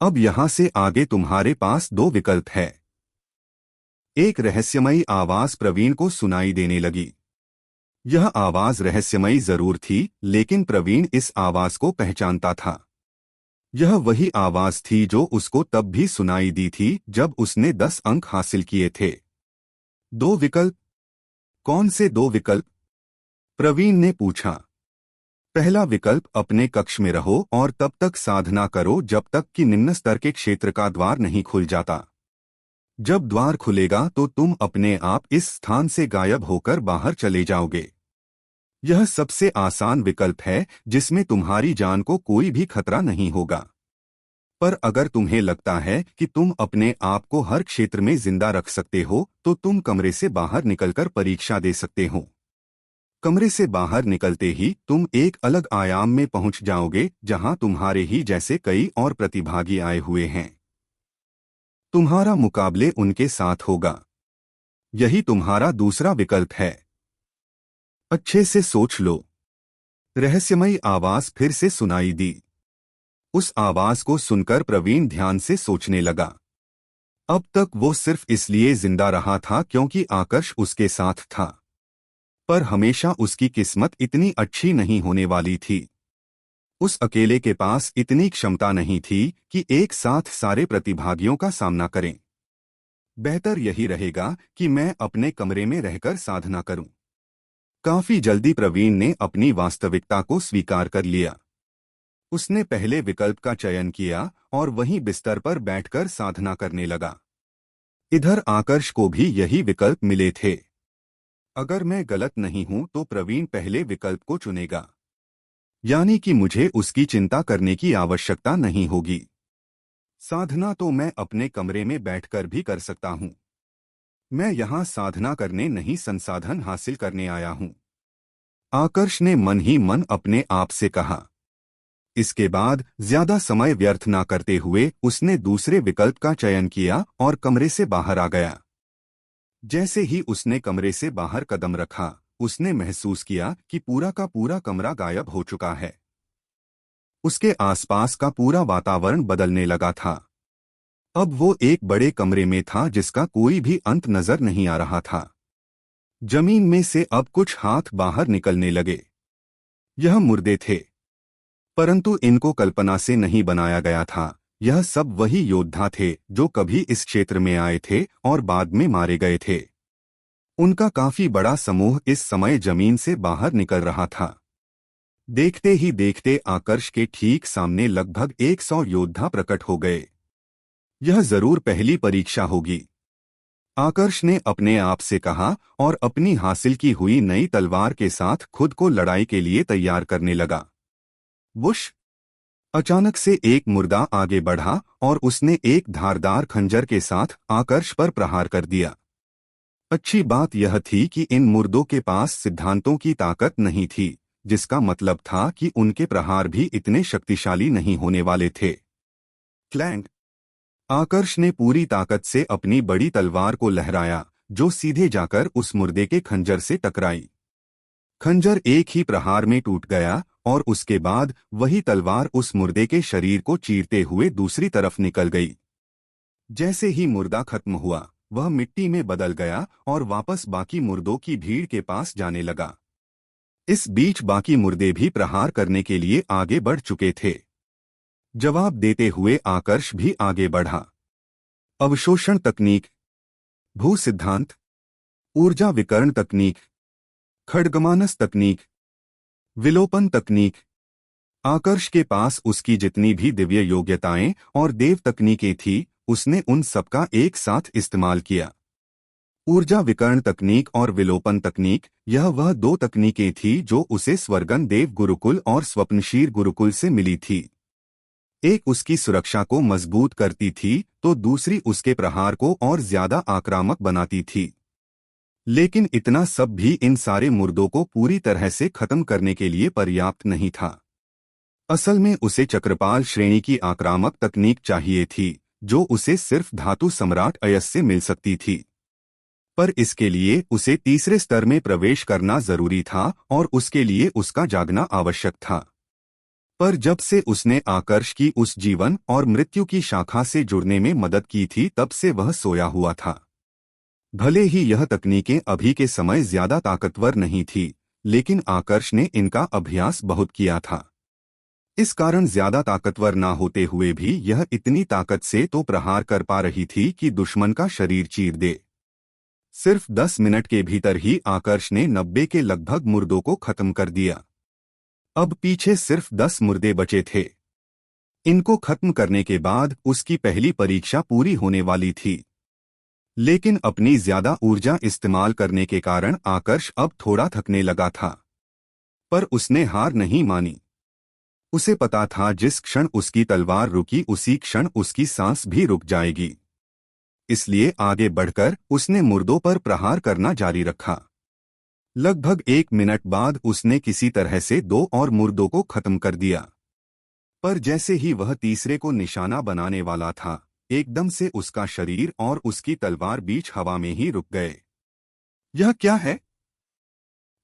Speaker 1: अब यहाँ से आगे तुम्हारे पास 2 विकल्प है। एक रहस्यमयी आवाज प्रवीण को सुनाई देने लगी। यह आवाज रहस्यमयी जरूर थी, लेकिन प्रवीण इस आवाज को पहचानता था। यह वही आवाज थी जो उसको तब भी सुनाई दी थी जब उसने 10 अंक हासिल किए थे। 2 विकल्प? कौन से 2 विकल्प? प्रवीण ने पूछा। पहला विकल्प, अपने कक्ष में रहो और तब तक साधना करो जब तक कि निम्न स्तर के क्षेत्र का द्वार नहीं खुल जाता। जब द्वार खुलेगा तो तुम अपने आप इस स्थान से गायब होकर बाहर चले जाओगे। यह सबसे आसान विकल्प है, जिसमें तुम्हारी जान को कोई भी खतरा नहीं होगा। पर अगर तुम्हें लगता है कि तुम अपने आप को हर क्षेत्र में जिंदा रख सकते हो, तो तुम कमरे से बाहर निकलकर परीक्षा दे सकते हो। कमरे से बाहर निकलते ही तुम एक अलग आयाम में पहुंच जाओगे, जहां तुम्हारे ही जैसे कई और प्रतिभागी आए हुए हैं। तुम्हारा मुकाबले उनके साथ होगा। यही तुम्हारा दूसरा विकल्प है। अच्छे से सोच लो। रहस्यमयी आवाज फिर से सुनाई दी। उस आवाज को सुनकर प्रवीण ध्यान से सोचने लगा। अब तक वो सिर्फ इसलिए जिंदा रहा था क्योंकि आकर्ष उसके साथ था, पर हमेशा उसकी किस्मत इतनी अच्छी नहीं होने वाली थी। उस अकेले के पास इतनी क्षमता नहीं थी कि एक साथ सारे प्रतिभागियों का सामना करें। बेहतर यही रहेगा कि मैं अपने कमरे में रहकर साधना करूं। काफी जल्दी प्रवीण ने अपनी वास्तविकता को स्वीकार कर लिया। उसने पहले विकल्प का चयन किया और वहीं बिस्तर पर बैठकर साधना करने लगा। इधर आकर्ष को भी यही विकल्प मिले थे। अगर मैं गलत नहीं हूं तो प्रवीण पहले विकल्प को चुनेगा, यानी कि मुझे उसकी चिंता करने की आवश्यकता नहीं होगी। साधना तो मैं अपने कमरे में बैठकर भी कर सकता हूं। मैं यहां साधना करने नहीं, संसाधन हासिल करने आया हूं। आकर्ष ने मन ही मन अपने आप से कहा। इसके बाद ज्यादा समय व्यर्थ न करते हुए उसने दूसरे विकल्प का चयन किया और कमरे से बाहर आ गया। जैसे ही उसने कमरे से बाहर कदम रखा, उसने महसूस किया कि पूरा का पूरा कमरा गायब हो चुका है। उसके आसपास का पूरा वातावरण बदलने लगा था। अब वो एक बड़े कमरे में था जिसका कोई भी अंत नजर नहीं आ रहा था। जमीन में से अब कुछ हाथ बाहर निकलने लगे। यह मुर्दे थे, परंतु इनको कल्पना से नहीं बनाया गया था। यह सब वही योद्धा थे जो कभी इस क्षेत्र में आए थे और बाद में मारे गए थे। उनका काफी बड़ा समूह इस समय जमीन से बाहर निकल रहा था। देखते ही देखते आकर्ष के ठीक सामने लगभग 100 योद्धा प्रकट हो गए। यह जरूर पहली परीक्षा होगी, आकर्ष ने अपने आप से कहा और अपनी हासिल की हुई नई तलवार के साथ खुद को लड़ाई के लिए तैयार करने लगा। बुश! अचानक से एक मुर्दा आगे बढ़ा और उसने एक धारदार खंजर के साथ आकर्ष पर प्रहार कर दिया। अच्छी बात यह थी कि इन मुर्दों के पास सिद्धांतों की ताकत नहीं थी, जिसका मतलब था कि उनके प्रहार भी इतने शक्तिशाली नहीं होने वाले थे। क्लैंग! आकर्ष ने पूरी ताकत से अपनी बड़ी तलवार को लहराया, जो सीधे जाकर उस मुर्दे के खंजर से टकराई। खंजर एक ही प्रहार में टूट गया और उसके बाद वही तलवार उस मुर्दे के शरीर को चीरते हुए दूसरी तरफ निकल गई। जैसे ही मुर्दा खत्म हुआ, वह मिट्टी में बदल गया और वापस बाकी मुर्दों की भीड़ के पास जाने लगा। इस बीच बाकी मुर्दे भी प्रहार करने के लिए आगे बढ़ चुके थे। जवाब देते हुए आकर्ष भी आगे बढ़ा। अवशोषण तकनीक, भू सिद्धांत, ऊर्जा विकर्ण तकनीक, खड्गमानस तकनीक, विलोपन तकनीक, आकर्ष के पास उसकी जितनी भी दिव्य योग्यताएं और देव तकनीकें थी, उसने उन सबका एक साथ इस्तेमाल किया। ऊर्जा विकर्ण तकनीक और विलोपन तकनीक, यह वह दो तकनीकें थी जो उसे स्वर्गन देव गुरुकुल और स्वप्नशीर गुरुकुल से मिली थी। एक उसकी सुरक्षा को मजबूत करती थी तो दूसरी उसके प्रहार को और ज्यादा आक्रामक बनाती थी। लेकिन इतना सब भी इन सारे मुर्दों को पूरी तरह से खत्म करने के लिए पर्याप्त नहीं था। असल में उसे चक्रपाल श्रेणी की आक्रामक तकनीक चाहिए थी, जो उसे सिर्फ धातु सम्राट अयस से मिल सकती थी। पर इसके लिए उसे तीसरे स्तर में प्रवेश करना जरूरी था और उसके लिए उसका जागना आवश्यक था। पर जब से उसने आकर्ष की उस जीवन और मृत्यु की शाखा से जुड़ने में मदद की थी, तब से वह सोया हुआ था। भले ही यह तकनीकें अभी के समय ज्यादा ताकतवर नहीं थी, लेकिन आकर्ष ने इनका अभ्यास बहुत किया था। इस कारण ज्यादा ताकतवर ना होते हुए भी यह इतनी ताकत से तो प्रहार कर पा रही थी कि दुश्मन का शरीर चीर दे। सिर्फ 10 मिनट के भीतर ही आकर्ष ने 90 के लगभग मुर्दों को खत्म कर दिया। अब पीछे सिर्फ 10 मुर्दे बचे थे। इनको खत्म करने के बाद उसकी पहली परीक्षा पूरी होने वाली थी। लेकिन अपनी ज्यादा ऊर्जा इस्तेमाल करने के कारण आकर्ष अब थोड़ा थकने लगा था। पर उसने हार नहीं मानी। उसे पता था जिस क्षण उसकी तलवार रुकी उसी क्षण उसकी सांस भी रुक जाएगी। इसलिए आगे बढ़कर उसने मुर्दों पर प्रहार करना जारी रखा। लगभग 1 मिनट बाद उसने किसी तरह से 2 और मुर्दों को खत्म कर दिया। पर जैसे ही वह तीसरे को निशाना बनाने वाला था, एकदम से उसका शरीर और उसकी तलवार बीच हवा में ही रुक गए। यह क्या है?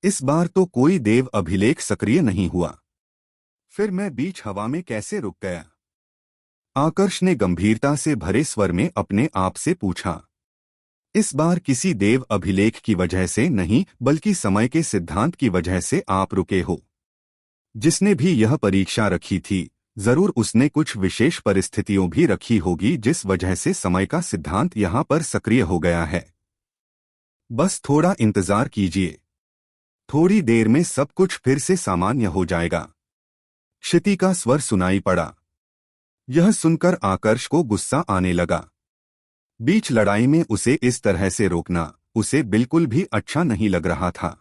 Speaker 1: इस बार तो कोई देव अभिलेख सक्रिय नहीं हुआ। फिर मैं बीच हवा में कैसे रुक गया? आकर्ष ने गंभीरता से भरे स्वर में अपने आप से पूछा। इस बार किसी देव अभिलेख की वजह से नहीं, बल्कि समय के सिद्धांत की वजह से आप रुके हो। जिसने भी यह परीक्षा रखी थी, जरूर उसने कुछ विशेष परिस्थितियों भी रखी होगी जिस वजह से समय का सिद्धांत यहाँ पर सक्रिय हो गया है। बस थोड़ा इंतजार कीजिए, थोड़ी देर में सब कुछ फिर से सामान्य हो जाएगा। क्षिति का स्वर सुनाई पड़ा। यह सुनकर आकर्ष को गुस्सा आने लगा। बीच लड़ाई में उसे इस तरह से रोकना उसे बिल्कुल भी अच्छा नहीं लग रहा था।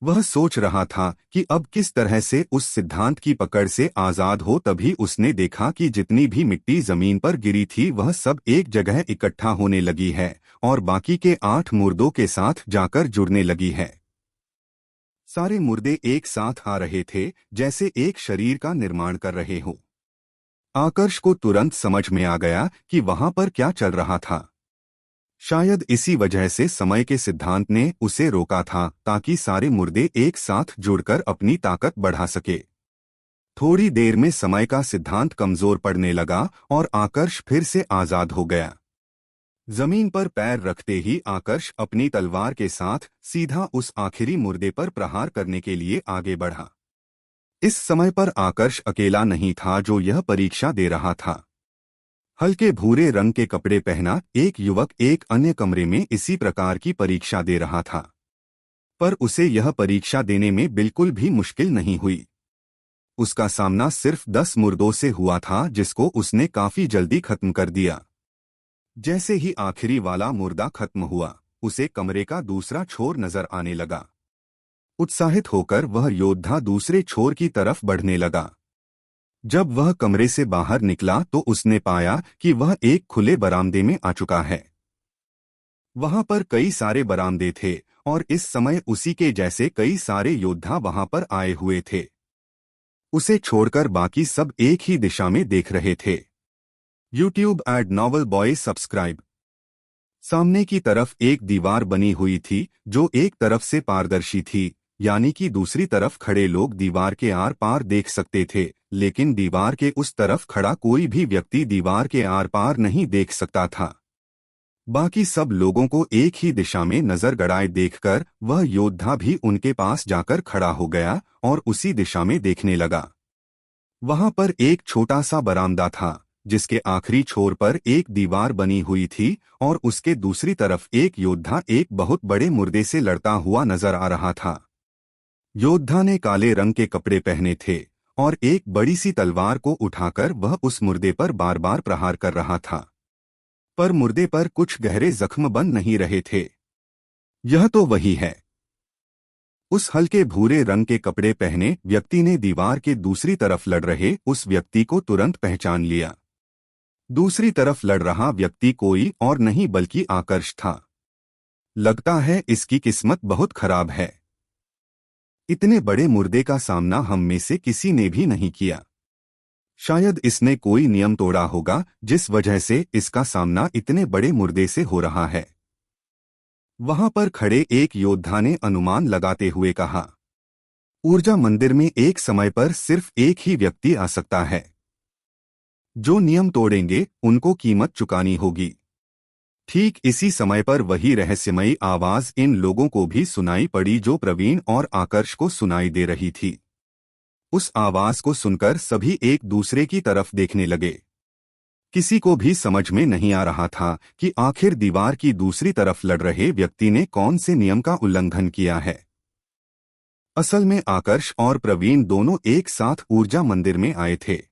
Speaker 1: वह सोच रहा था कि अब किस तरह से उस सिद्धांत की पकड़ से आजाद हो। तभी उसने देखा कि जितनी भी मिट्टी जमीन पर गिरी थी वह सब एक जगह इकट्ठा होने लगी है और बाकी के 8 मुर्दों के साथ जाकर जुड़ने लगी है। सारे मुर्दे एक साथ आ रहे थे, जैसे एक शरीर का निर्माण कर रहे हो। आकर्ष को तुरंत समझ में आ गया कि वहां पर क्या चल रहा था। शायद इसी वजह से समय के सिद्धांत ने उसे रोका था, ताकि सारे मुर्दे एक साथ जुड़कर अपनी ताकत बढ़ा सके। थोड़ी देर में समय का सिद्धांत कमजोर पड़ने लगा और आकर्ष फिर से आजाद हो गया। जमीन पर पैर रखते ही आकर्ष अपनी तलवार के साथ सीधा उस आखिरी मुर्दे पर प्रहार करने के लिए आगे बढ़ा। इस समय पर आकर्ष अकेला नहीं था जो यह परीक्षा दे रहा था। हल्के भूरे रंग के कपड़े पहना एक युवक एक अन्य कमरे में इसी प्रकार की परीक्षा दे रहा था। पर उसे यह परीक्षा देने में बिल्कुल भी मुश्किल नहीं हुई। उसका सामना सिर्फ 10 मुर्दों से हुआ था, जिसको उसने काफी जल्दी खत्म कर दिया। जैसे ही आखिरी वाला मुर्दा खत्म हुआ, उसे कमरे का दूसरा छोर नजर आने लगा। उत्साहित होकर वह योद्धा दूसरे छोर की तरफ बढ़ने लगा। जब वह कमरे से बाहर निकला तो उसने पाया कि वह एक खुले बरामदे में आ चुका है। वहां पर कई सारे बरामदे थे और इस समय उसी के जैसे कई सारे योद्धा वहां पर आए हुए थे। उसे छोड़कर बाकी सब एक ही दिशा में देख रहे थे। YouTube ad novel boy subscribe. सामने की तरफ एक दीवार बनी हुई थी जो एक तरफ से पारदर्शी थी, यानी कि दूसरी तरफ खड़े लोग दीवार के आर पार देख सकते थे, लेकिन दीवार के उस तरफ खड़ा कोई भी व्यक्ति दीवार के आर पार नहीं देख सकता था। बाकी सब लोगों को एक ही दिशा में नजर गड़ाए देखकर वह योद्धा भी उनके पास जाकर खड़ा हो गया और उसी दिशा में देखने लगा। वहां पर एक छोटा सा बरामदा था, जिसके आखिरी छोर पर एक दीवार बनी हुई थी और उसके दूसरी तरफ एक योद्धा एक बहुत बड़े मुर्दे से लड़ता हुआ नजर आ रहा था। योद्धा ने काले रंग के कपड़े पहने थे और एक बड़ी सी तलवार को उठाकर वह उस मुर्दे पर बार बार प्रहार कर रहा था। पर मुर्दे पर कुछ गहरे जख्म बन नहीं रहे थे। यह तो वही है। उस हल्के भूरे रंग के कपड़े पहने व्यक्ति ने दीवार के दूसरी तरफ लड़ रहे उस व्यक्ति को तुरंत पहचान लिया। दूसरी तरफ लड़ रहा व्यक्ति कोई और नहीं बल्कि आकर्ष था। लगता है इसकी किस्मत बहुत खराब है। इतने बड़े मुर्दे का सामना हम में से किसी ने भी नहीं किया। शायद इसने कोई नियम तोड़ा होगा जिस वजह से इसका सामना इतने बड़े मुर्दे से हो रहा है। वहां पर खड़े एक योद्धा ने अनुमान लगाते हुए कहा, ऊर्जा मंदिर में एक समय पर सिर्फ एक ही व्यक्ति आ सकता है। जो नियम तोड़ेंगे उनको कीमत चुकानी होगी। ठीक इसी समय पर वही रहस्यमयी आवाज इन लोगों को भी सुनाई पड़ी जो प्रवीण और आकर्ष को सुनाई दे रही थी। उस आवाज को सुनकर सभी एक दूसरे की तरफ देखने लगे। किसी को भी समझ में नहीं आ रहा था कि आखिर दीवार की दूसरी तरफ लड़ रहे व्यक्ति ने कौन से नियम का उल्लंघन किया है। असल में आकर्ष और प्रवीण दोनों एक साथ ऊर्जा मंदिर में आए थे।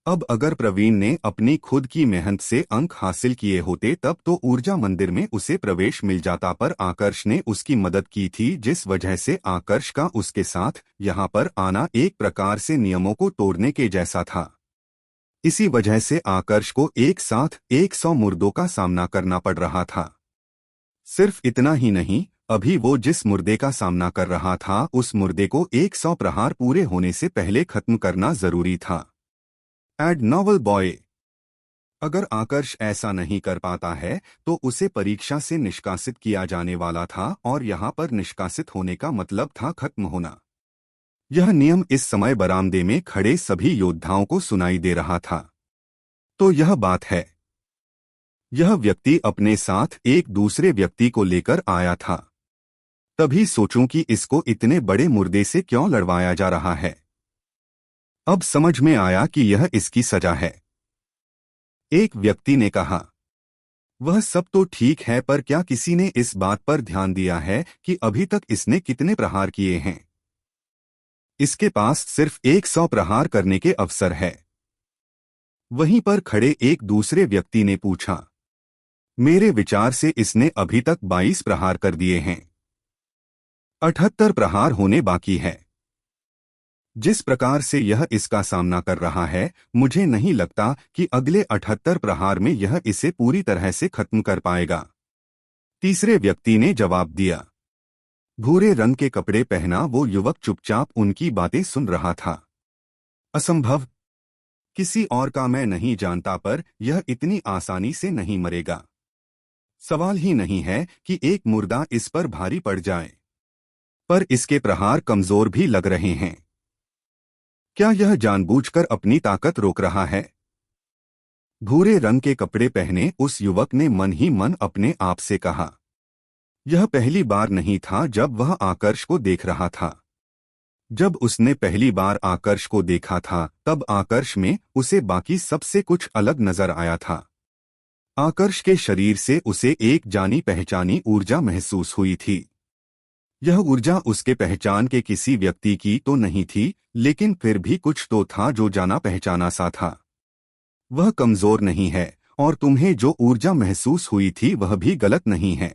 Speaker 1: अब अगर प्रवीण ने अपनी खुद की मेहनत से अंक हासिल किए होते तब तो ऊर्जा मंदिर में उसे प्रवेश मिल जाता, पर आकर्ष ने उसकी मदद की थी जिस वजह से आकर्ष का उसके साथ यहाँ पर आना एक प्रकार से नियमों को तोड़ने के जैसा था। इसी वजह से आकर्ष को एक साथ 100 मुर्दों का सामना करना पड़ रहा था। सिर्फ इतना ही नहीं, अभी वो जिस मुर्दे का सामना कर रहा था उस मुर्दे को 100 प्रहार पूरे होने से पहले खत्म करना जरूरी था। Ad novel boy. अगर आकर्ष ऐसा नहीं कर पाता है तो उसे परीक्षा से निष्कासित किया जाने वाला था और यहाँ पर निष्कासित होने का मतलब था खत्म होना। यह नियम इस समय बरामदे में खड़े सभी योद्धाओं को सुनाई दे रहा था। तो यह बात है। यह व्यक्ति अपने साथ एक दूसरे व्यक्ति को लेकर आया था। तभी सोचूं कि इसको इतने बड़े मुर्दे से क्यों लड़वाया जा रहा है। अब समझ में आया कि यह इसकी सजा है। एक व्यक्ति ने कहा, वह सब तो ठीक है, पर क्या किसी ने इस बात पर ध्यान दिया है कि अभी तक इसने कितने प्रहार किए हैं? इसके पास सिर्फ 100 प्रहार करने के अवसर है। वहीं पर खड़े एक दूसरे व्यक्ति ने पूछा, मेरे विचार से इसने अभी तक 22 प्रहार कर दिए हैं। 78 प्रहार होने बाकी है। जिस प्रकार से यह इसका सामना कर रहा है, मुझे नहीं लगता कि अगले 78 प्रहार में यह इसे पूरी तरह से खत्म कर पाएगा। तीसरे व्यक्ति ने जवाब दिया। भूरे रंग के कपड़े पहना वो युवक चुपचाप उनकी बातें सुन रहा था। असंभव। किसी और का मैं नहीं जानता, पर यह इतनी आसानी से नहीं मरेगा। सवाल ही नहीं है कि एक मुर्दा इस पर भारी पड़ जाए। पर इसके प्रहार कमजोर भी लग रहे हैं। क्या यह जानबूझकर अपनी ताकत रोक रहा है? भूरे रंग के कपड़े पहने उस युवक ने मन ही मन अपने आप से कहा। यह पहली बार नहीं था जब वह आकर्ष को देख रहा था। जब उसने पहली बार आकर्ष को देखा था तब आकर्ष में उसे बाकी सबसे कुछ अलग नजर आया था। आकर्ष के शरीर से उसे एक जानी पहचानी ऊर्जा महसूस हुई थी। यह ऊर्जा उसके पहचान के किसी व्यक्ति की तो नहीं थी, लेकिन फिर भी कुछ तो था जो जाना पहचाना सा था। वह कमजोर नहीं है और तुम्हें जो ऊर्जा महसूस हुई थी वह भी गलत नहीं है।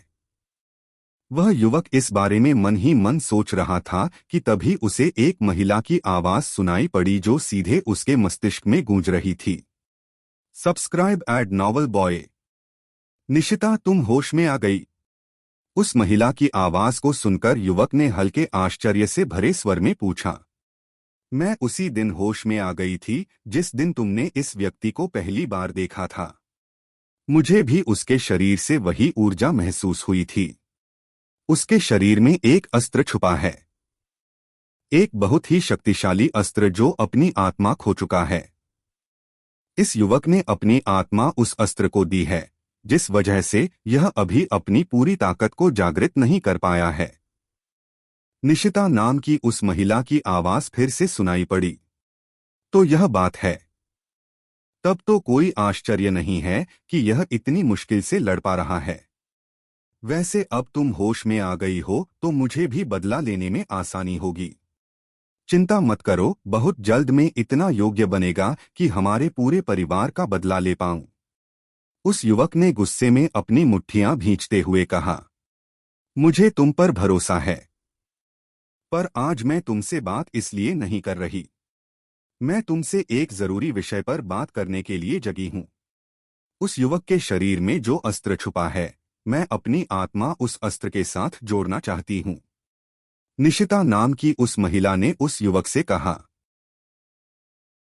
Speaker 1: वह युवक इस बारे में मन ही मन सोच रहा था कि तभी उसे एक महिला की आवाज सुनाई पड़ी जो सीधे उसके मस्तिष्क में गूंज रही थी। Subscribe ad novel boy. Nishita, तुम होश में आ गई? उस महिला की आवाज को सुनकर युवक ने हल्के आश्चर्य से भरे स्वर में पूछा। मैं उसी दिन होश में आ गई थी जिस दिन तुमने इस व्यक्ति को पहली बार देखा था। मुझे भी उसके शरीर से वही ऊर्जा महसूस हुई थी। उसके शरीर में एक अस्त्र छुपा है, एक बहुत ही शक्तिशाली अस्त्र जो अपनी आत्मा खो चुका है। इस युवक ने अपनी आत्मा उस अस्त्र को दी है, जिस वजह से यह अभी अपनी पूरी ताकत को जागृत नहीं कर पाया है। निशिता नाम की उस महिला की आवाज फिर से सुनाई पड़ी। तो यह बात है। तब तो कोई आश्चर्य नहीं है कि यह इतनी मुश्किल से लड़ पा रहा है। वैसे अब तुम होश में आ गई हो तो मुझे भी बदला लेने में आसानी होगी। चिंता मत करो, बहुत जल्द मैं इतना योग्य बनेगा कि हमारे पूरे परिवार का बदला ले पाऊं। उस युवक ने गुस्से में अपनी मुट्ठियां भींचते हुए कहा, मुझे तुम पर भरोसा है, पर आज मैं तुमसे बात इसलिए नहीं कर रही। मैं तुमसे एक जरूरी विषय पर बात करने के लिए जगी हूं। उस युवक के शरीर में जो अस्त्र छुपा है, मैं अपनी आत्मा उस अस्त्र के साथ जोड़ना चाहती हूं। निशिता नाम की उस महिला ने उस युवक से कहा।